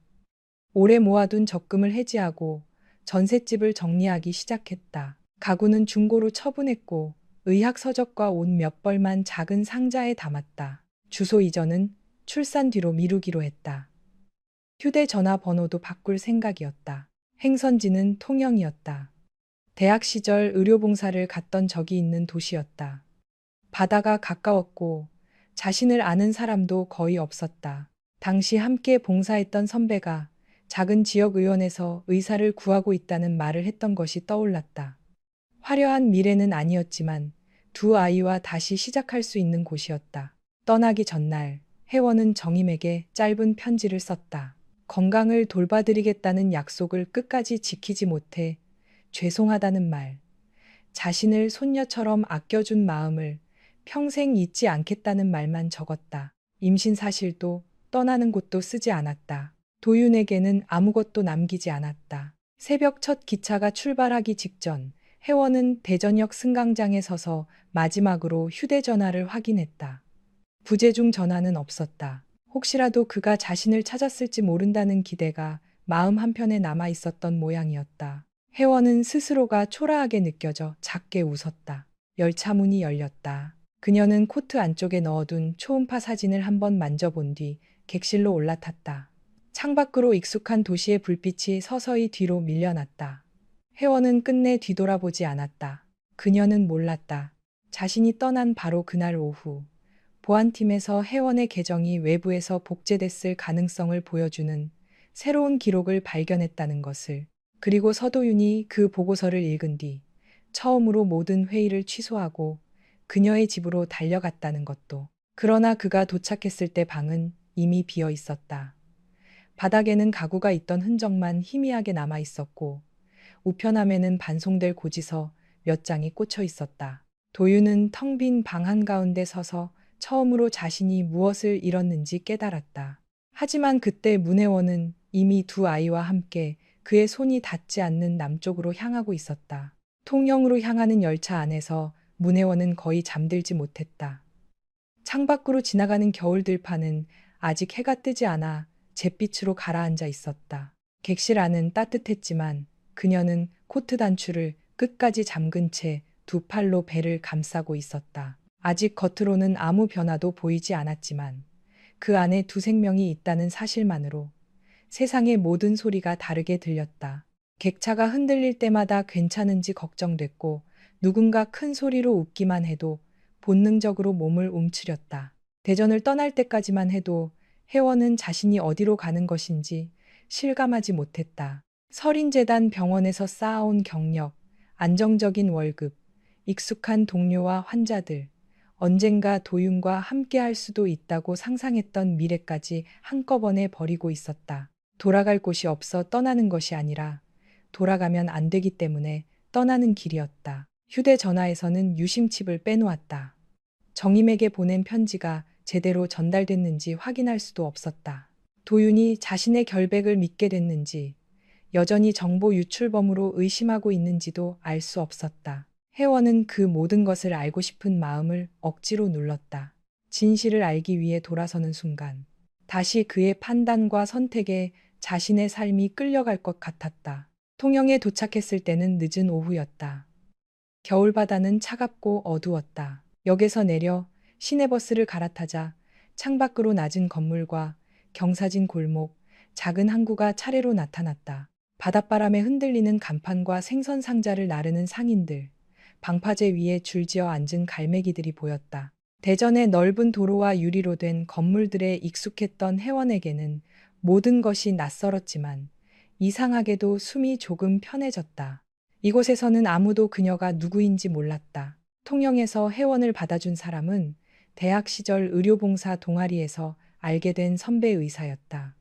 오래 모아둔 적금을 해지하고 전셋집을 정리하기 시작했다. 가구는 중고로 처분했고 의학 서적과 옷 몇 벌만 작은 상자에 담았다. 주소 이전은 출산 뒤로 미루기로 했다. 휴대전화 번호도 바꿀 생각이었다. 행선지는 통영이었다. 대학 시절 의료봉사를 갔던 적이 있는 도시였다. 바다가 가까웠고 자신을 아는 사람도 거의 없었다. 당시 함께 봉사했던 선배가 작은 지역의원에서 의사를 구하고 있다는 말을 했던 것이 떠올랐다. 화려한 미래는 아니었지만 두 아이와 다시 시작할 수 있는 곳이었다. 떠나기 전날 혜원은 정임에게 짧은 편지를 썼다. 건강을 돌봐드리겠다는 약속을 끝까지 지키지 못해 죄송하다는 말, 자신을 손녀처럼 아껴준 마음을 평생 잊지 않겠다는 말만 적었다. 임신 사실도 떠나는 곳도 쓰지 않았다. 도윤에게는 아무것도 남기지 않았다. 새벽 첫 기차가 출발하기 직전 혜원은 대전역 승강장에 서서 마지막으로 휴대전화를 확인했다. 부재중 전화는 없었다. 혹시라도 그가 자신을 찾았을지 모른다는 기대가 마음 한편에 남아 있었던 모양이었다. 혜원은 스스로가 초라하게 느껴져 작게 웃었다. 열차 문이 열렸다. 그녀는 코트 안쪽에 넣어둔 초음파 사진을 한번 만져본 뒤 객실로 올라탔다. 창밖으로 익숙한 도시의 불빛이 서서히 뒤로 밀려났다. 혜원은 끝내 뒤돌아보지 않았다. 그녀는 몰랐다. 자신이 떠난 바로 그날 오후 보안팀에서 혜원의 계정이 외부에서 복제됐을 가능성을 보여주는 새로운 기록을 발견했다는 것을. 그리고 서도윤이 그 보고서를 읽은 뒤 처음으로 모든 회의를 취소하고 그녀의 집으로 달려갔다는 것도. 그러나 그가 도착했을 때 방은 이미 비어 있었다. 바닥에는 가구가 있던 흔적만 희미하게 남아 있었고 우편함에는 반송될 고지서 몇 장이 꽂혀 있었다. 도윤은 텅 빈 방 한가운데 서서 처음으로 자신이 무엇을 잃었는지 깨달았다. 하지만 그때 문혜원은 이미 두 아이와 함께 그의 손이 닿지 않는 남쪽으로 향하고 있었다. 통영으로 향하는 열차 안에서 문혜원은 거의 잠들지 못했다. 창밖으로 지나가는 겨울 들판은 아직 해가 뜨지 않아 잿빛으로 가라앉아 있었다. 객실 안은 따뜻했지만 그녀는 코트 단추를 끝까지 잠근 채 두 팔로 배를 감싸고 있었다. 아직 겉으로는 아무 변화도 보이지 않았지만 그 안에 두 생명이 있다는 사실만으로 세상의 모든 소리가 다르게 들렸다. 객차가 흔들릴 때마다 괜찮은지 걱정됐고 누군가 큰 소리로 웃기만 해도 본능적으로 몸을 움츠렸다. 대전을 떠날 때까지만 해도 혜원은 자신이 어디로 가는 것인지 실감하지 못했다. 설인재단 병원에서 쌓아온 경력, 안정적인 월급, 익숙한 동료와 환자들, 언젠가 도윤과 함께 할 수도 있다고 상상했던 미래까지 한꺼번에 버리고 있었다. 돌아갈 곳이 없어 떠나는 것이 아니라 돌아가면 안 되기 때문에 떠나는 길이었다. 휴대전화에서는 유심칩을 빼놓았다. 정임에게 보낸 편지가 제대로 전달됐는지 확인할 수도 없었다. 도윤이 자신의 결백을 믿게 됐는지 여전히 정보 유출범으로 의심하고 있는지도 알 수 없었다. 혜원은 그 모든 것을 알고 싶은 마음을 억지로 눌렀다. 진실을 알기 위해 돌아서는 순간 다시 그의 판단과 선택에 자신의 삶이 끌려갈 것 같았다. 통영에 도착했을 때는 늦은 오후였다. 겨울바다는 차갑고 어두웠다. 역에서 내려 시내버스를 갈아타자 창밖으로 낮은 건물과 경사진 골목, 작은 항구가 차례로 나타났다. 바닷바람에 흔들리는 간판과 생선 상자를 나르는 상인들, 방파제 위에 줄지어 앉은 갈매기들이 보였다. 대전의 넓은 도로와 유리로 된 건물들에 익숙했던 혜원에게는 모든 것이 낯설었지만 이상하게도 숨이 조금 편해졌다. 이곳에서는 아무도 그녀가 누구인지 몰랐다. 통영에서 혜원을 받아준 사람은 대학 시절 의료봉사 동아리에서 알게 된 선배 의사였다.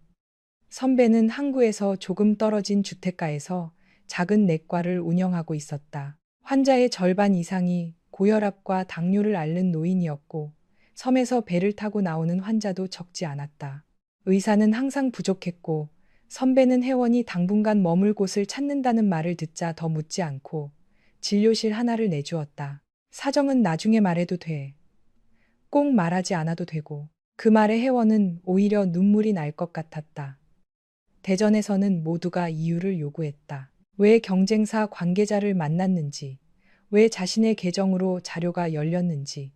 선배는 항구에서 조금 떨어진 주택가에서 작은 내과를 운영하고 있었다. 환자의 절반 이상이 고혈압과 당뇨를 앓는 노인이었고 섬에서 배를 타고 나오는 환자도 적지 않았다. 의사는 항상 부족했고 선배는 혜원이 당분간 머물 곳을 찾는다는 말을 듣자 더 묻지 않고 진료실 하나를 내주었다. 사정은 나중에 말해도 돼. 꼭 말하지 않아도 되고. 그 말에 혜원은 오히려 눈물이 날 것 같았다. 대전에서는 모두가 이유를 요구했다. 왜 경쟁사 관계자를 만났는지, 왜 자신의 계정으로 자료가 열렸는지,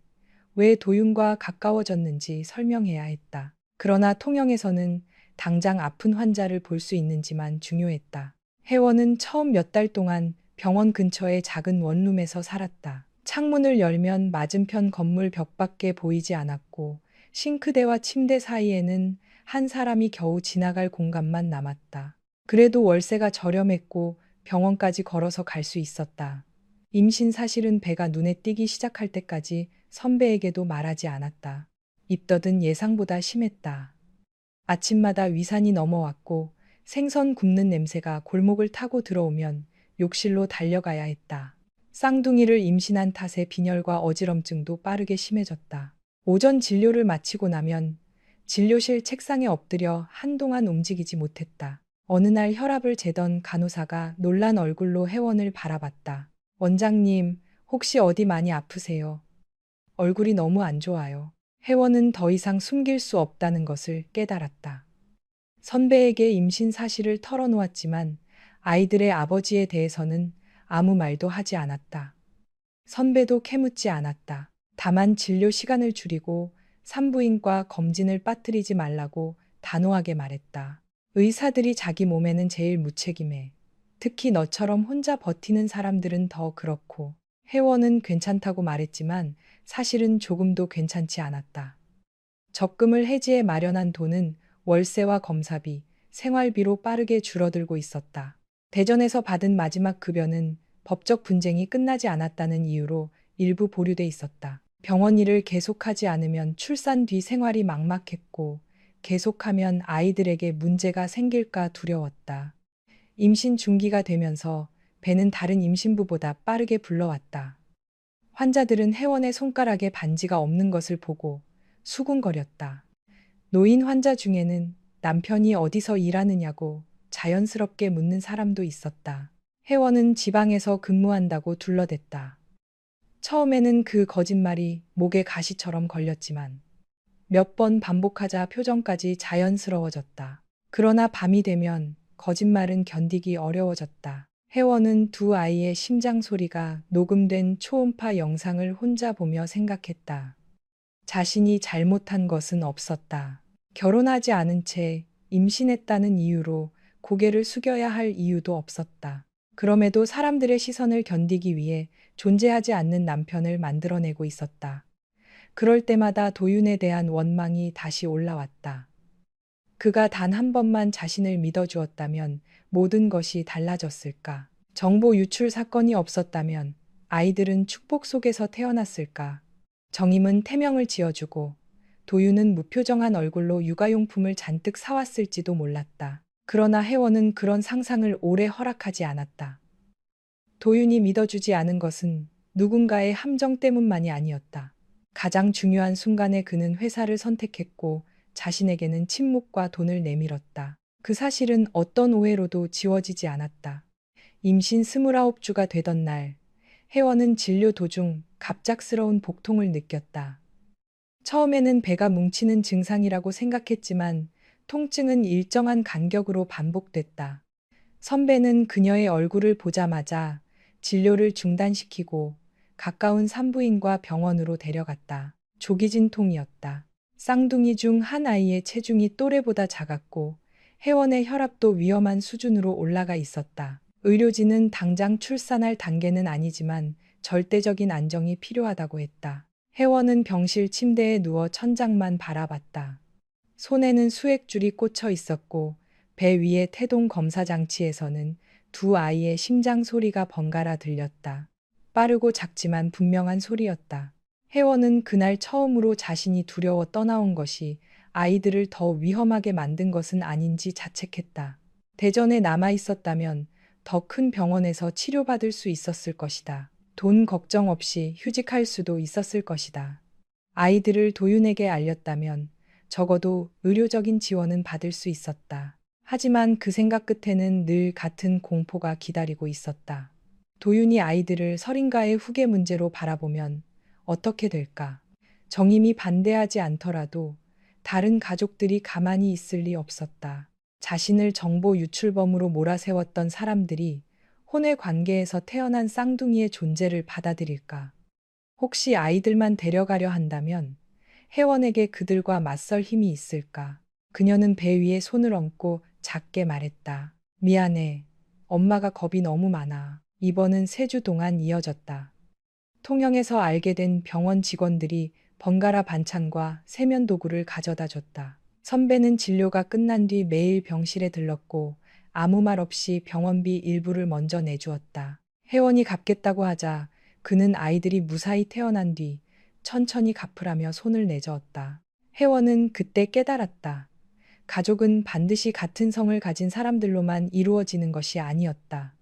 왜 도윤과 가까워졌는지 설명해야 했다. 그러나 통영에서는 당장 아픈 환자를 볼 수 있는지만 중요했다. 혜원은 처음 몇 달 동안 병원 근처의 작은 원룸에서 살았다. 창문을 열면 맞은편 건물 벽밖에 보이지 않았고 싱크대와 침대 사이에는 한 사람이 겨우 지나갈 공간만 남았다. 그래도 월세가 저렴했고 병원까지 걸어서 갈 수 있었다. 임신 사실은 배가 눈에 띄기 시작할 때까지 선배에게도 말하지 않았다. 입덧은 예상보다 심했다. 아침마다 위산이 넘어왔고 생선 굽는 냄새가 골목을 타고 들어오면 욕실로 달려가야 했다. 쌍둥이를 임신한 탓에 빈혈과 어지럼증도 빠르게 심해졌다. 오전 진료를 마치고 나면 진료실 책상에 엎드려 한동안 움직이지 못했다. 어느 날 혈압을 재던 간호사가 놀란 얼굴로 혜원을 바라봤다. 원장님, 혹시 어디 많이 아프세요? 얼굴이 너무 안 좋아요. 혜원은 더 이상 숨길 수 없다는 것을 깨달았다. 선배에게 임신 사실을 털어놓았지만 아이들의 아버지에 대해서는 아무 말도 하지 않았다. 선배도 캐묻지 않았다. 다만 진료 시간을 줄이고 산부인과 검진을 빠뜨리지 말라고 단호하게 말했다. 의사들이 자기 몸에는 제일 무책임해. 특히 너처럼 혼자 버티는 사람들은 더 그렇고. 혜원은 괜찮다고 말했지만 사실은 조금도 괜찮지 않았다. 적금을 해지해 마련한 돈은 월세와 검사비, 생활비로 빠르게 줄어들고 있었다. 대전에서 받은 마지막 급여는 법적 분쟁이 끝나지 않았다는 이유로 일부 보류돼 있었다. 병원 일을 계속하지 않으면 출산 뒤 생활이 막막했고 계속하면 아이들에게 문제가 생길까 두려웠다. 임신 중기가 되면서 배는 다른 임신부보다 빠르게 불러왔다. 환자들은 혜원의 손가락에 반지가 없는 것을 보고 수군거렸다. 노인 환자 중에는 남편이 어디서 일하느냐고 자연스럽게 묻는 사람도 있었다. 혜원은 지방에서 근무한다고 둘러댔다. 처음에는 그 거짓말이 목에 가시처럼 걸렸지만 몇 번 반복하자 표정까지 자연스러워졌다. 그러나 밤이 되면 거짓말은 견디기 어려워졌다. 혜원은 두 아이의 심장 소리가 녹음된 초음파 영상을 혼자 보며 생각했다. 자신이 잘못한 것은 없었다. 결혼하지 않은 채 임신했다는 이유로 고개를 숙여야 할 이유도 없었다. 그럼에도 사람들의 시선을 견디기 위해 존재하지 않는 남편을 만들어내고 있었다. 그럴 때마다 도윤에 대한 원망이 다시 올라왔다. 그가 단 한 번만 자신을 믿어주었다면 모든 것이 달라졌을까? 정보 유출 사건이 없었다면 아이들은 축복 속에서 태어났을까? 정임은 태명을 지어주고 도윤은 무표정한 얼굴로 육아용품을 잔뜩 사왔을지도 몰랐다. 그러나 혜원은 그런 상상을 오래 허락하지 않았다. 도윤이 믿어주지 않은 것은 누군가의 함정 때문만이 아니었다. 가장 중요한 순간에 그는 회사를 선택했고 자신에게는 침묵과 돈을 내밀었다. 그 사실은 어떤 오해로도 지워지지 않았다. 임신 29주가 되던 날, 혜원은 진료 도중 갑작스러운 복통을 느꼈다. 처음에는 배가 뭉치는 증상이라고 생각했지만 통증은 일정한 간격으로 반복됐다. 선배는 그녀의 얼굴을 보자마자 진료를 중단시키고 가까운 산부인과 병원으로 데려갔다. 조기진통이었다. 쌍둥이 중 한 아이의 체중이 또래보다 작았고 혜원의 혈압도 위험한 수준으로 올라가 있었다. 의료진은 당장 출산할 단계는 아니지만 절대적인 안정이 필요하다고 했다. 혜원은 병실 침대에 누워 천장만 바라봤다. 손에는 수액줄이 꽂혀 있었고 배 위의 태동 검사 장치에서는 두 아이의 심장 소리가 번갈아 들렸다. 빠르고 작지만 분명한 소리였다. 혜원은 그날 처음으로 자신이 두려워 떠나온 것이 아이들을 더 위험하게 만든 것은 아닌지 자책했다. 대전에 남아 있었다면 더 큰 병원에서 치료받을 수 있었을 것이다. 돈 걱정 없이 휴직할 수도 있었을 것이다. 아이들을 도윤에게 알렸다면 적어도 의료적인 지원은 받을 수 있었다. 하지만 그 생각 끝에는 늘 같은 공포가 기다리고 있었다. 도윤이 아이들을 설인가의 후계 문제로 바라보면 어떻게 될까? 정임이 반대하지 않더라도 다른 가족들이 가만히 있을 리 없었다. 자신을 정보 유출범으로 몰아세웠던 사람들이 혼외 관계에서 태어난 쌍둥이의 존재를 받아들일까? 혹시 아이들만 데려가려 한다면 혜원에게 그들과 맞설 힘이 있을까? 그녀는 배 위에 손을 얹고 작게 말했다. 미안해. 엄마가 겁이 너무 많아. 입원은 3주 동안 이어졌다. 통영에서 알게 된 병원 직원들이 번갈아 반찬과 세면 도구를 가져다 줬다. 선배는 진료가 끝난 뒤 매일 병실에 들렀고 아무 말 없이 병원비 일부를 먼저 내주었다. 혜원이 갚겠다고 하자 그는 아이들이 무사히 태어난 뒤 천천히 갚으라며 손을 내저었다. 혜원은 그때 깨달았다. 가족은 반드시 같은 성을 가진 사람들로만 이루어지는 것이 아니었다.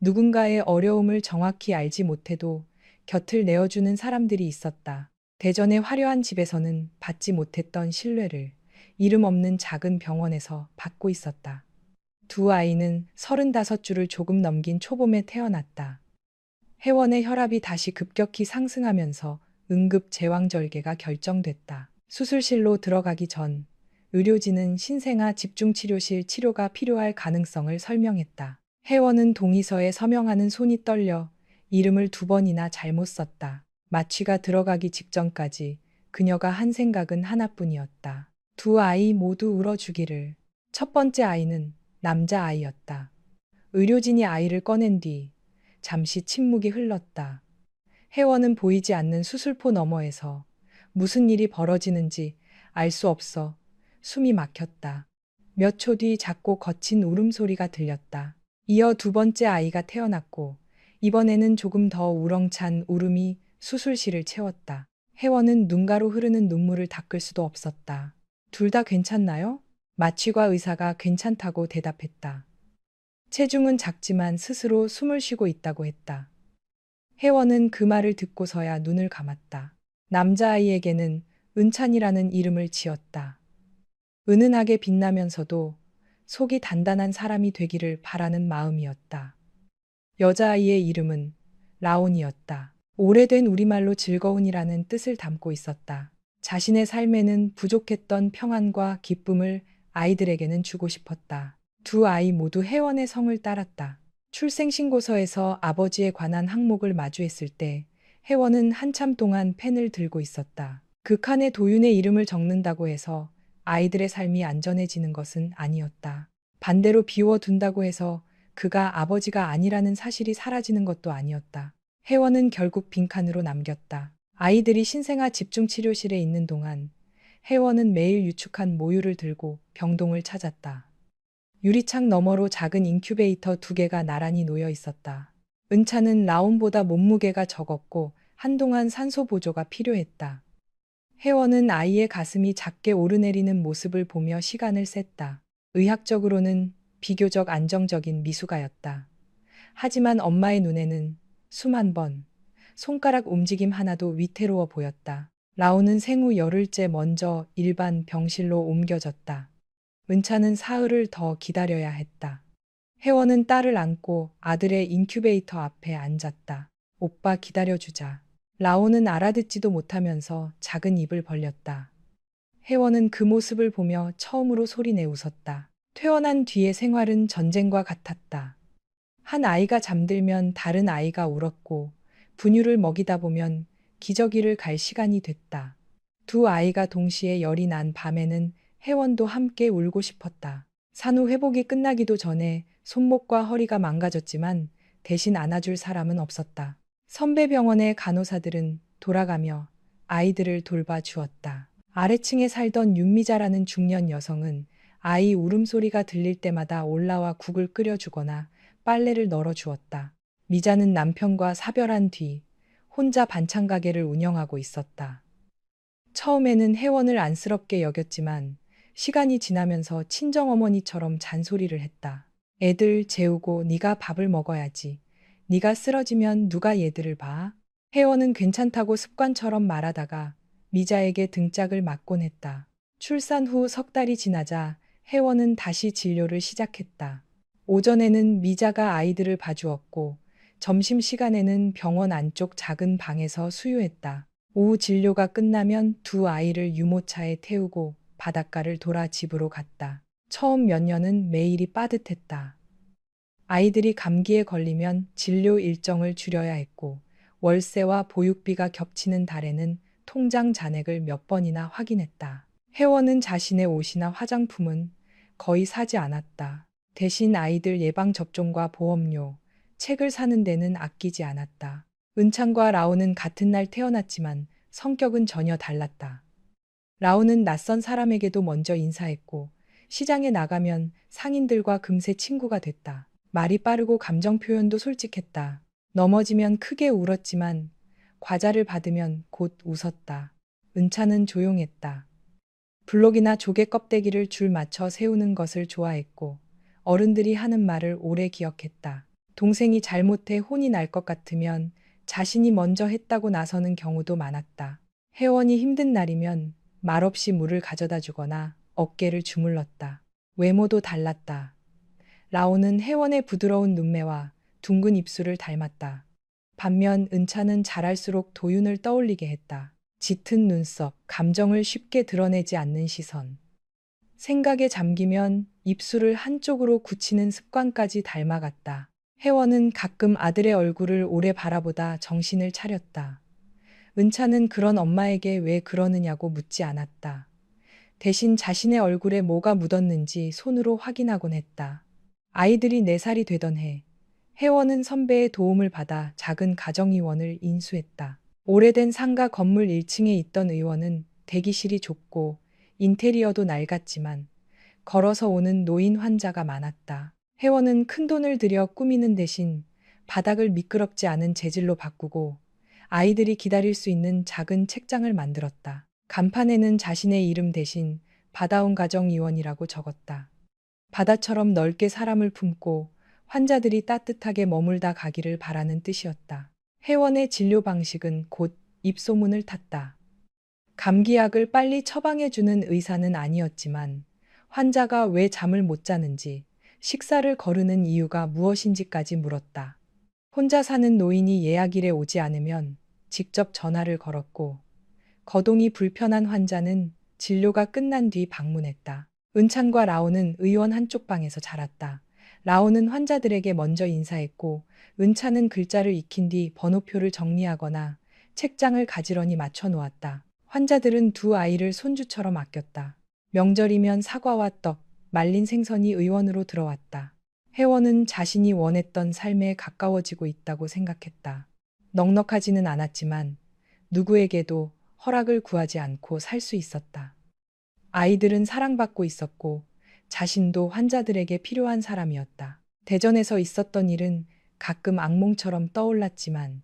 누군가의 어려움을 정확히 알지 못해도 곁을 내어주는 사람들이 있었다. 대전의 화려한 집에서는 받지 못했던 신뢰를 이름 없는 작은 병원에서 받고 있었다. 두 아이는 35주를 조금 넘긴 초봄에 태어났다. 혜원의 혈압이 다시 급격히 상승하면서 응급 제왕절개가 결정됐다. 수술실로 들어가기 전 의료진은 신생아 집중치료실 치료가 필요할 가능성을 설명했다. 혜원은 동의서에 서명하는 손이 떨려 이름을 2번이나 잘못 썼다. 마취가 들어가기 직전까지 그녀가 한 생각은 하나뿐이었다. 두 아이 모두 울어주기를. 첫 번째 아이는 남자아이였다. 의료진이 아이를 꺼낸 뒤 잠시 침묵이 흘렀다. 혜원은 보이지 않는 수술포 너머에서 무슨 일이 벌어지는지 알 수 없어 숨이 막혔다. 몇 초 뒤 작고 거친 울음소리가 들렸다. 이어 두 번째 아이가 태어났고 이번에는 조금 더 우렁찬 울음이 수술실을 채웠다. 혜원은 눈가로 흐르는 눈물을 닦을 수도 없었다. 둘 다 괜찮나요? 마취과 의사가 괜찮다고 대답했다. 체중은 작지만 스스로 숨을 쉬고 있다고 했다. 혜원은 그 말을 듣고서야 눈을 감았다. 남자아이에게는 은찬이라는 이름을 지었다. 은은하게 빛나면서도 속이 단단한 사람이 되기를 바라는 마음이었다. 여자아이의 이름은 라온이었다. 오래된 우리말로 즐거운이라는 뜻을 담고 있었다. 자신의 삶에는 부족했던 평안과 기쁨을 아이들에게는 주고 싶었다. 두 아이 모두 혜원의 성을 따랐다. 출생신고서에서 아버지에 관한 항목을 마주했을 때 혜원은 한참 동안 펜을 들고 있었다. 그 칸에 도윤의 이름을 적는다고 해서 아이들의 삶이 안전해지는 것은 아니었다. 반대로 비워둔다고 해서 그가 아버지가 아니라는 사실이 사라지는 것도 아니었다. 혜원은 결국 빈칸으로 남겼다. 아이들이 신생아 집중치료실에 있는 동안 혜원은 매일 유축한 모유를 들고 병동을 찾았다. 유리창 너머로 작은 인큐베이터 두 개가 나란히 놓여 있었다. 은차는 라온보다 몸무게가 적었고 한동안 산소 보조가 필요했다. 혜원은 아이의 가슴이 작게 오르내리는 모습을 보며 시간을 셌다. 의학적으로는 비교적 안정적인 미숙아였다. 하지만 엄마의 눈에는 숨 한 번, 손가락 움직임 하나도 위태로워 보였다. 라온은 생후 열흘째 먼저 일반 병실로 옮겨졌다. 은차는 사흘을 더 기다려야 했다. 혜원은 딸을 안고 아들의 인큐베이터 앞에 앉았다. 오빠 기다려주자. 라온은 알아듣지도 못하면서 작은 입을 벌렸다. 혜원은 그 모습을 보며 처음으로 소리내 웃었다. 퇴원한 뒤의 생활은 전쟁과 같았다. 한 아이가 잠들면 다른 아이가 울었고 분유를 먹이다 보면 기저귀를 갈 시간이 됐다. 두 아이가 동시에 열이 난 밤에는 혜원도 함께 울고 싶었다. 산후 회복이 끝나기도 전에 손목과 허리가 망가졌지만 대신 안아줄 사람은 없었다. 선배 병원의 간호사들은 돌아가며 아이들을 돌봐주었다. 아래층에 살던 윤미자라는 중년 여성은 아이 울음소리가 들릴 때마다 올라와 국을 끓여주거나 빨래를 널어주었다. 미자는 남편과 사별한 뒤 혼자 반찬 가게를 운영하고 있었다. 처음에는 혜원을 안쓰럽게 여겼지만 시간이 지나면서 친정어머니처럼 잔소리를 했다. 애들 재우고 네가 밥을 먹어야지. 네가 쓰러지면 누가 얘들을 봐? 혜원은 괜찮다고 습관처럼 말하다가 미자에게 등짝을 맞곤 했다. 출산 후 석 달이 지나자 혜원은 다시 진료를 시작했다. 오전에는 미자가 아이들을 봐주었고 점심시간에는 병원 안쪽 작은 방에서 수유했다. 오후 진료가 끝나면 두 아이를 유모차에 태우고 바닷가를 돌아 집으로 갔다. 처음 몇 년은 매일이 빠듯했다. 아이들이 감기에 걸리면 진료 일정을 줄여야 했고 월세와 보육비가 겹치는 달에는 통장 잔액을 몇 번이나 확인했다. 혜원은 자신의 옷이나 화장품은 거의 사지 않았다. 대신 아이들 예방접종과 보험료, 책을 사는 데는 아끼지 않았다. 은찬과 라온은 같은 날 태어났지만 성격은 전혀 달랐다. 라온은 낯선 사람에게도 먼저 인사했고 시장에 나가면 상인들과 금세 친구가 됐다. 말이 빠르고 감정 표현도 솔직했다. 넘어지면 크게 울었지만 과자를 받으면 곧 웃었다. 은찬은 조용했다. 블록이나 조개 껍데기를 줄 맞춰 세우는 것을 좋아했고 어른들이 하는 말을 오래 기억했다. 동생이 잘못해 혼이 날 것 같으면 자신이 먼저 했다고 나서는 경우도 많았다. 혜원이 힘든 날이면 말없이 물을 가져다 주거나 어깨를 주물렀다. 외모도 달랐다. 라온은 혜원의 부드러운 눈매와 둥근 입술을 닮았다. 반면 은찬은 자랄수록 도윤을 떠올리게 했다. 짙은 눈썹, 감정을 쉽게 드러내지 않는 시선. 생각에 잠기면 입술을 한쪽으로 굳히는 습관까지 닮아갔다. 혜원은 가끔 아들의 얼굴을 오래 바라보다 정신을 차렸다. 은찬은 그런 엄마에게 왜 그러느냐고 묻지 않았다. 대신 자신의 얼굴에 뭐가 묻었는지 손으로 확인하곤 했다. 아이들이 4살이 되던 해, 혜원은 선배의 도움을 받아 작은 가정의원을 인수했다. 오래된 상가 건물 1층에 있던 의원은 대기실이 좁고 인테리어도 낡았지만 걸어서 오는 노인 환자가 많았다. 혜원은 큰돈을 들여 꾸미는 대신 바닥을 미끄럽지 않은 재질로 바꾸고 아이들이 기다릴 수 있는 작은 책장을 만들었다. 간판에는 자신의 이름 대신 받아온 가정의원이라고 적었다. 바다처럼 넓게 사람을 품고 환자들이 따뜻하게 머물다 가기를 바라는 뜻이었다. 혜원의 진료 방식은 곧 입소문을 탔다. 감기약을 빨리 처방해주는 의사는 아니었지만 환자가 왜 잠을 못 자는지, 식사를 거르는 이유가 무엇인지까지 물었다. 혼자 사는 노인이 예약일에 오지 않으면 직접 전화를 걸었고, 거동이 불편한 환자는 진료가 끝난 뒤 방문했다. 은찬과 라오는 의원 한쪽 방에서 자랐다. 라오는 환자들에게 먼저 인사했고, 은찬은 글자를 익힌 뒤 번호표를 정리하거나 책장을 가지런히 맞춰 놓았다. 환자들은 두 아이를 손주처럼 아꼈다. 명절이면 사과와 떡, 말린 생선이 의원으로 들어왔다. 혜원은 자신이 원했던 삶에 가까워지고 있다고 생각했다. 넉넉하지는 않았지만 누구에게도 허락을 구하지 않고 살 수 있었다. 아이들은 사랑받고 있었고 자신도 환자들에게 필요한 사람이었다. 대전에서 있었던 일은 가끔 악몽처럼 떠올랐지만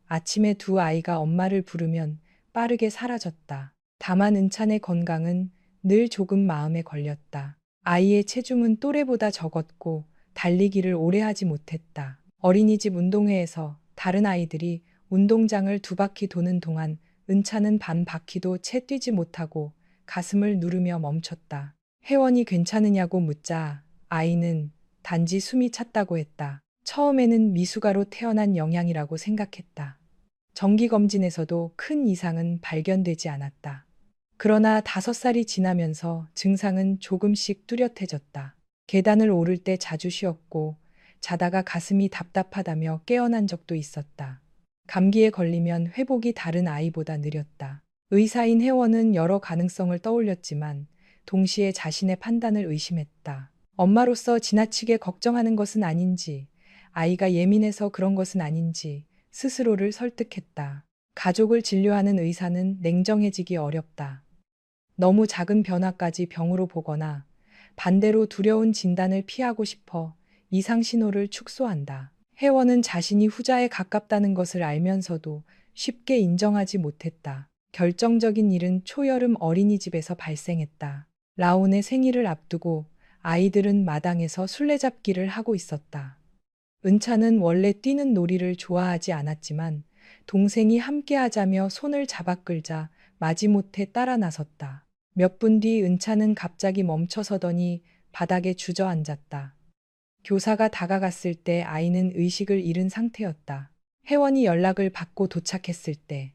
아침에 두 아이가 엄마를 부르면 빠르게 사라졌다. 다만 은찬의 건강은 늘 조금 마음에 걸렸다. 아이의 체중은 또래보다 적었고 달리기를 오래 하지 못했다. 어린이집 운동회에서 다른 아이들이 운동장을 2바퀴 도는 동안 은찬은 반 바퀴도 채 뛰지 못하고 가슴을 누르며 멈췄다. 혜원이 괜찮으냐고 묻자 아이는 단지 숨이 찼다고 했다. 처음에는 미숙아로 태어난 영향이라고 생각했다. 정기검진에서도 큰 이상은 발견되지 않았다. 그러나 5살이 지나면서 증상은 조금씩 뚜렷해졌다. 계단을 오를 때 자주 쉬었고 자다가 가슴이 답답하다며 깨어난 적도 있었다. 감기에 걸리면 회복이 다른 아이보다 느렸다. 의사인 혜원은 여러 가능성을 떠올렸지만 동시에 자신의 판단을 의심했다. 엄마로서 지나치게 걱정하는 것은 아닌지, 아이가 예민해서 그런 것은 아닌지 스스로를 설득했다. 가족을 진료하는 의사는 냉정해지기 어렵다. 너무 작은 변화까지 병으로 보거나 반대로 두려운 진단을 피하고 싶어 이상 신호를 축소한다. 혜원은 자신이 후자에 가깝다는 것을 알면서도 쉽게 인정하지 못했다. 결정적인 일은 초여름 어린이집에서 발생했다. 라온의 생일을 앞두고 아이들은 마당에서 술래잡기를 하고 있었다. 은찬은 원래 뛰는 놀이를 좋아하지 않았지만 동생이 함께 하자며 손을 잡아 끌자 마지못해 따라 나섰다. 몇 분 뒤 은찬은 갑자기 멈춰서더니 바닥에 주저앉았다. 교사가 다가갔을 때 아이는 의식을 잃은 상태였다. 혜원이 연락을 받고 도착했을 때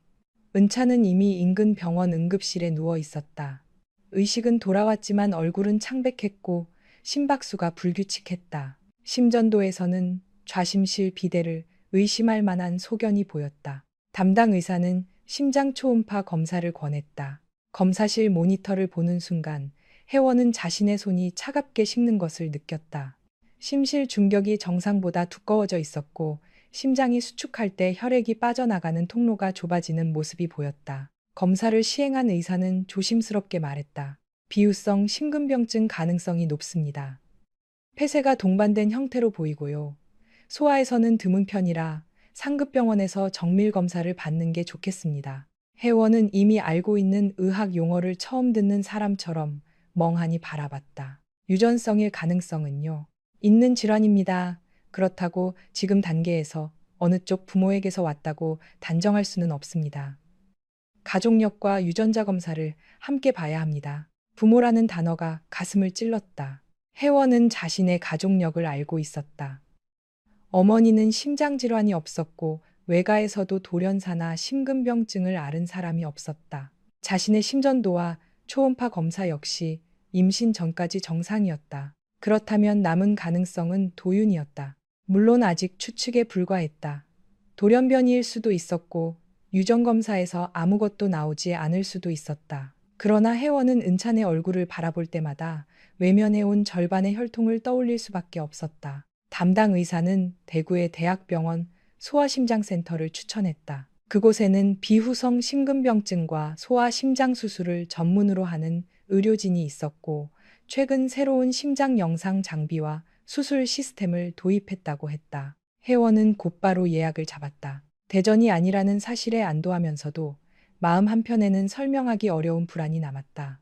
은찬은 이미 인근 병원 응급실에 누워 있었다. 의식은 돌아왔지만 얼굴은 창백했고 심박수가 불규칙했다. 심전도에서는 좌심실 비대를 의심할 만한 소견이 보였다. 담당 의사는 심장 초음파 검사를 권했다. 검사실 모니터를 보는 순간 혜원은 자신의 손이 차갑게 식는 것을 느꼈다. 심실 중격이 정상보다 두꺼워져 있었고 심장이 수축할 때 혈액이 빠져나가는 통로가 좁아지는 모습이 보였다. 검사를 시행한 의사는 조심스럽게 말했다. 비후성 심근병증 가능성이 높습니다. 폐쇄가 동반된 형태로 보이고요. 소아에서는 드문 편이라 상급병원에서 정밀 검사를 받는 게 좋겠습니다. 혜원은 이미 알고 있는 의학 용어를 처음 듣는 사람처럼 멍하니 바라봤다. 유전성일 가능성은요. 있는 질환입니다. 그렇다고 지금 단계에서 어느 쪽 부모에게서 왔다고 단정할 수는 없습니다. 가족력과 유전자 검사를 함께 봐야 합니다. 부모라는 단어가 가슴을 찔렀다. 혜원은 자신의 가족력을 알고 있었다. 어머니는 심장질환이 없었고 외가에서도 돌연사나 심근병증을 앓은 사람이 없었다. 자신의 심전도와 초음파 검사 역시 임신 전까지 정상이었다. 그렇다면 남은 가능성은 도윤이었다. 물론 아직 추측에 불과했다. 돌연변이일 수도 있었고 유전검사에서 아무것도 나오지 않을 수도 있었다. 그러나 혜원은 은찬의 얼굴을 바라볼 때마다 외면해온 절반의 혈통을 떠올릴 수밖에 없었다. 담당 의사는 대구의 대학병원 소아심장센터를 추천했다. 그곳에는 비후성 심근병증과 소아심장 수술을 전문으로 하는 의료진이 있었고, 최근 새로운 심장 영상 장비와 수술 시스템을 도입했다고 했다. 혜원은 곧바로 예약을 잡았다. 대전이 아니라는 사실에 안도하면서도 마음 한편에는 설명하기 어려운 불안이 남았다.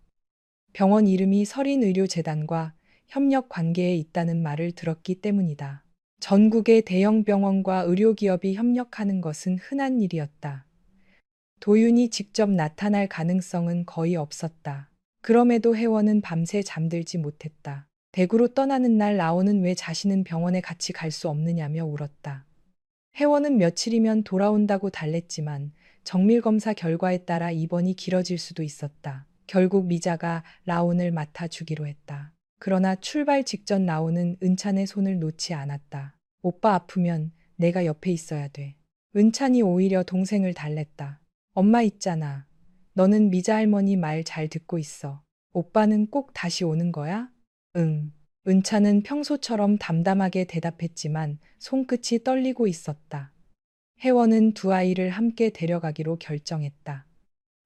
병원 이름이 서린의료재단과 협력 관계에 있다는 말을 들었기 때문이다. 전국의 대형 병원과 의료기업이 협력하는 것은 흔한 일이었다. 도윤이 직접 나타날 가능성은 거의 없었다. 그럼에도 혜원은 밤새 잠들지 못했다. 대구로 떠나는 날 라온은 왜 자신은 병원에 같이 갈 수 없느냐며 울었다. 혜원은 며칠이면 돌아온다고 달랬지만 정밀검사 결과에 따라 입원이 길어질 수도 있었다. 결국 미자가 라온을 맡아주기로 했다. 그러나 출발 직전 라온은 은찬의 손을 놓지 않았다. 오빠 아프면 내가 옆에 있어야 돼. 은찬이 오히려 동생을 달랬다. 엄마 있잖아. 너는 미자 할머니 말 잘 듣고 있어. 오빠는 꼭 다시 오는 거야? 응. 은찬은 평소처럼 담담하게 대답했지만 손끝이 떨리고 있었다. 혜원은 두 아이를 함께 데려가기로 결정했다.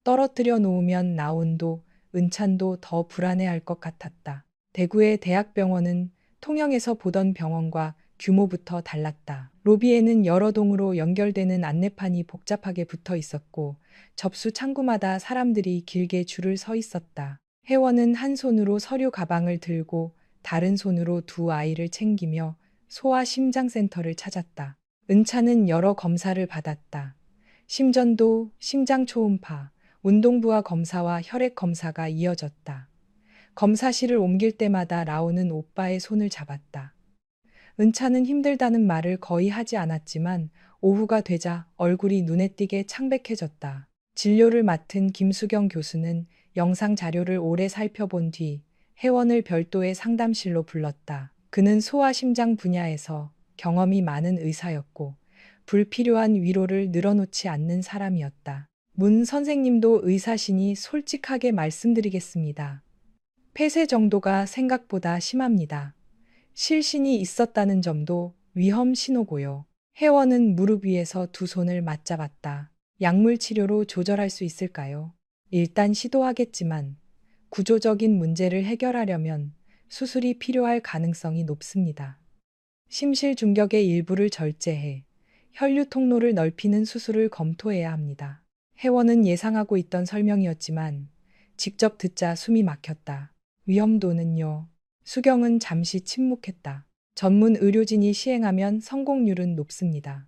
떨어뜨려 놓으면 나온도, 은찬도 더 불안해할 것 같았다. 대구의 대학병원은 통영에서 보던 병원과 규모부터 달랐다. 로비에는 여러 동으로 연결되는 안내판이 복잡하게 붙어 있었고, 접수 창구마다 사람들이 길게 줄을 서 있었다. 혜원은 한 손으로 서류 가방을 들고 다른 손으로 두 아이를 챙기며 소아심장센터를 찾았다. 은찬은 여러 검사를 받았다. 심전도, 심장 초음파, 운동부하 검사와 혈액 검사가 이어졌다. 검사실을 옮길 때마다 라온은 오빠의 손을 잡았다. 은찬은 힘들다는 말을 거의 하지 않았지만 오후가 되자 얼굴이 눈에 띄게 창백해졌다. 진료를 맡은 김수경 교수는 영상 자료를 오래 살펴본 뒤 혜원을 별도의 상담실로 불렀다. 그는 소아심장 분야에서 경험이 많은 의사였고 불필요한 위로를 늘어놓지 않는 사람이었다. 문 선생님도 의사시니 솔직하게 말씀드리겠습니다. 폐쇄 정도가 생각보다 심합니다. 실신이 있었다는 점도 위험 신호고요. 혜원은 무릎 위에서 두 손을 맞잡았다. 약물 치료로 조절할 수 있을까요? 일단 시도하겠지만 구조적인 문제를 해결하려면 수술이 필요할 가능성이 높습니다. 심실 중격의 일부를 절제해 혈류 통로를 넓히는 수술을 검토해야 합니다. 혜원은 예상하고 있던 설명이었지만 직접 듣자 숨이 막혔다. 위험도는요? 수경은 잠시 침묵했다. 전문 의료진이 시행하면 성공률은 높습니다.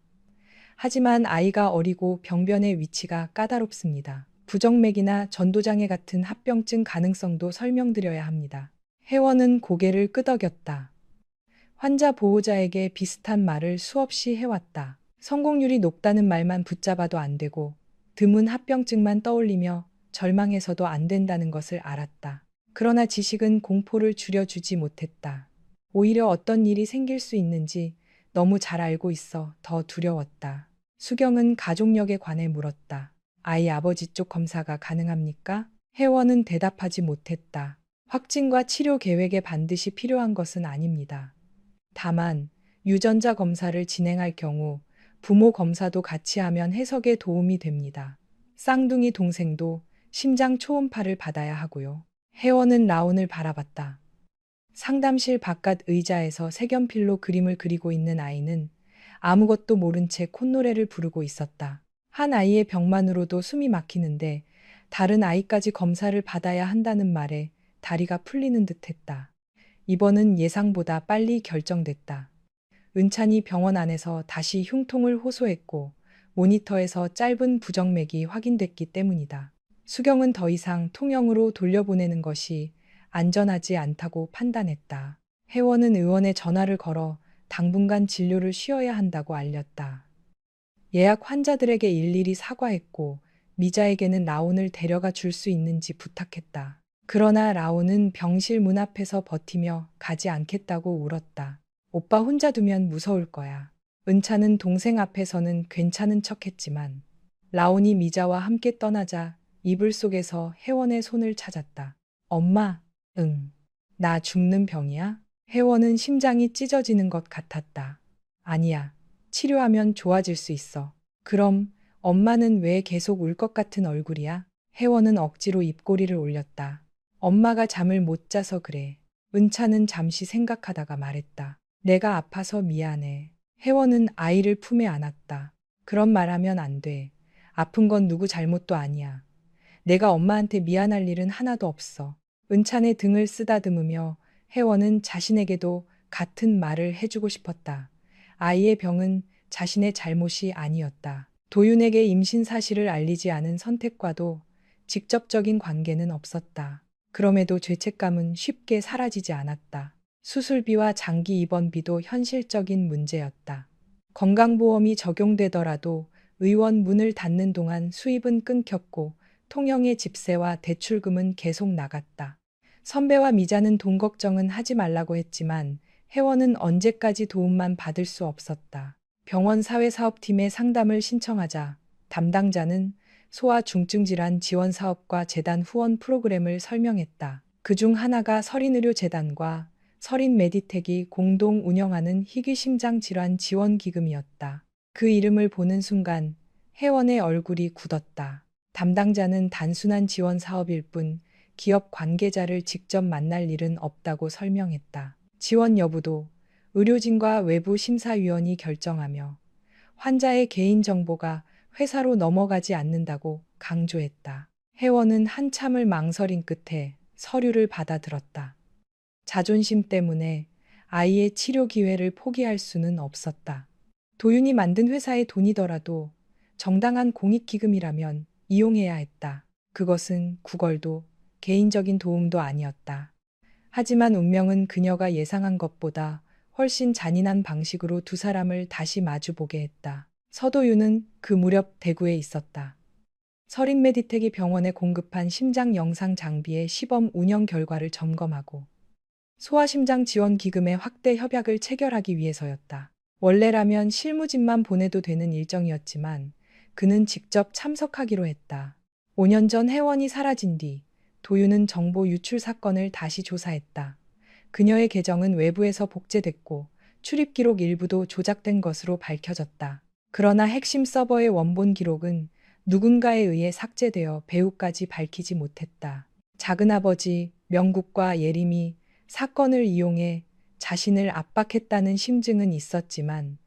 하지만 아이가 어리고 병변의 위치가 까다롭습니다. 부정맥이나 전도장애 같은 합병증 가능성도 설명드려야 합니다. 혜원은 고개를 끄덕였다. 환자 보호자에게 비슷한 말을 수없이 해왔다. 성공률이 높다는 말만 붙잡아도 안 되고 드문 합병증만 떠올리며 절망해서도 안 된다는 것을 알았다. 그러나 지식은 공포를 줄여주지 못했다. 오히려 어떤 일이 생길 수 있는지 너무 잘 알고 있어 더 두려웠다. 수경은 가족력에 관해 물었다. 아이 아버지 쪽 검사가 가능합니까? 혜원은 대답하지 못했다. 확진과 치료 계획에 반드시 필요한 것은 아닙니다. 다만 유전자 검사를 진행할 경우 부모 검사도 같이 하면 해석에 도움이 됩니다. 쌍둥이 동생도 심장 초음파를 받아야 하고요. 혜원은 라온을 바라봤다. 상담실 바깥 의자에서 색연필로 그림을 그리고 있는 아이는 아무것도 모른 채 콧노래를 부르고 있었다. 한 아이의 병만으로도 숨이 막히는데 다른 아이까지 검사를 받아야 한다는 말에 다리가 풀리는 듯했다. 입원은 예상보다 빨리 결정됐다. 은찬이 병원 안에서 다시 흉통을 호소했고 모니터에서 짧은 부정맥이 확인됐기 때문이다. 수경은 더 이상 통영으로 돌려보내는 것이 안전하지 않다고 판단했다. 혜원은 의원에 전화를 걸어 당분간 진료를 쉬어야 한다고 알렸다. 예약 환자들에게 일일이 사과했고 미자에게는 라온을 데려가 줄 수 있는지 부탁했다. 그러나 라온은 병실 문 앞에서 버티며 가지 않겠다고 울었다. 오빠 혼자 두면 무서울 거야. 은찬은 동생 앞에서는 괜찮은 척했지만 라온이 미자와 함께 떠나자 이불 속에서 혜원의 손을 찾았다. 엄마, 응. 나 죽는 병이야? 혜원은 심장이 찢어지는 것 같았다. 아니야. 치료하면 좋아질 수 있어. 그럼 엄마는 왜 계속 울 것 같은 얼굴이야? 혜원은 억지로 입꼬리를 올렸다. 엄마가 잠을 못 자서 그래. 은차는 잠시 생각하다가 말했다. 내가 아파서 미안해. 혜원은 아이를 품에 안았다. 그런 말 하면 안 돼. 아픈 건 누구 잘못도 아니야. 내가 엄마한테 미안할 일은 하나도 없어. 은찬의 등을 쓰다듬으며 혜원은 자신에게도 같은 말을 해주고 싶었다. 아이의 병은 자신의 잘못이 아니었다. 도윤에게 임신 사실을 알리지 않은 선택과도 직접적인 관계는 없었다. 그럼에도 죄책감은 쉽게 사라지지 않았다. 수술비와 장기 입원비도 현실적인 문제였다. 건강보험이 적용되더라도 의원 문을 닫는 동안 수입은 끊겼고 통영의 집세와 대출금은 계속 나갔다. 선배와 미자는 돈 걱정은 하지 말라고 했지만 혜원은 언제까지 도움만 받을 수 없었다. 병원 사회사업팀에 상담을 신청하자 담당자는 소아 중증 질환 지원 사업과 재단 후원 프로그램을 설명했다. 그중 하나가 서린의료재단과 서린 메디텍이 공동 운영하는 희귀심장 질환 지원 기금이었다. 그 이름을 보는 순간 혜원의 얼굴이 굳었다. 담당자는 단순한 지원 사업일 뿐 기업 관계자를 직접 만날 일은 없다고 설명했다. 지원 여부도 의료진과 외부 심사위원이 결정하며 환자의 개인정보가 회사로 넘어가지 않는다고 강조했다. 혜원은 한참을 망설인 끝에 서류를 받아들었다. 자존심 때문에 아이의 치료 기회를 포기할 수는 없었다. 도윤이 만든 회사의 돈이더라도 정당한 공익기금이라면 이용해야 했다. 그것은 구걸도 개인적인 도움도 아니었다. 하지만 운명은 그녀가 예상한 것보다 훨씬 잔인한 방식으로 두 사람을 다시 마주보게 했다. 서도윤은 그 무렵 대구에 있었다. 서린 메디텍이 병원에 공급한 심장 영상 장비의 시범 운영 결과를 점검하고 소아심장 지원 기금의 확대 협약을 체결하기 위해서였다. 원래라면 실무진만 보내도 되는 일정이었지만 그는 직접 참석하기로 했다. 5년 전 혜원이 사라진 뒤 도윤은 정보 유출 사건을 다시 조사했다. 그녀의 계정은 외부에서 복제됐고 출입 기록 일부도 조작된 것으로 밝혀졌다. 그러나 핵심 서버의 원본 기록은 누군가에 의해 삭제되어 배후까지 밝히지 못했다. 작은아버지 명국과 예림이 사건을 이용해 자신을 압박했다는 심증은 있었지만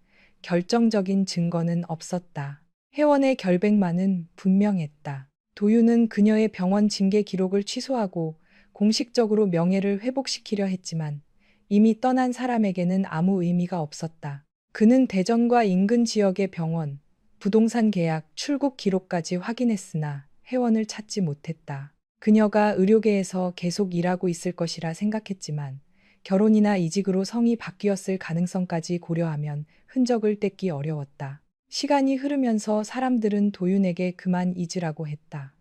결정적인 증거는 없었다. 혜원의 결백만은 분명했다. 도윤은 그녀의 병원 징계 기록을 취소하고 공식적으로 명예를 회복시키려 했지만 이미 떠난 사람에게는 아무 의미가 없었다. 그는 대전과 인근 지역의 병원, 부동산 계약, 출국 기록까지 확인했으나 혜원을 찾지 못했다. 그녀가 의료계에서 계속 일하고 있을 것이라 생각했지만 결혼이나 이직으로 성이 바뀌었을 가능성까지 고려하면 흔적을 떼기 어려웠다. 시간이 흐르면서 사람들은 도윤에게 그만 잊으라고 했다.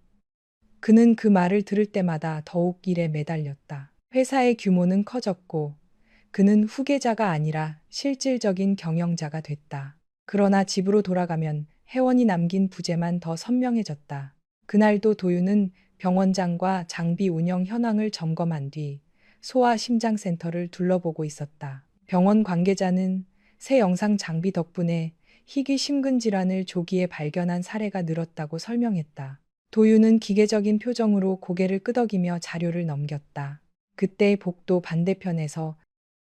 그는 그 말을 들을 때마다 더욱 일에 매달렸다. 회사의 규모는 커졌고 그는 후계자가 아니라 실질적인 경영자가 됐다. 그러나 집으로 돌아가면 혜원이 남긴 부재만 더 선명해졌다. 그날도 도윤은 병원장과 장비 운영 현황을 점검한 뒤 소아심장센터를 둘러보고 있었다. 병원 관계자는 새 영상 장비 덕분에 희귀 심근 질환을 조기에 발견한 사례가 늘었다고 설명했다. 도윤은 기계적인 표정으로 고개를 끄덕이며 자료를 넘겼다. 그때 복도 반대편에서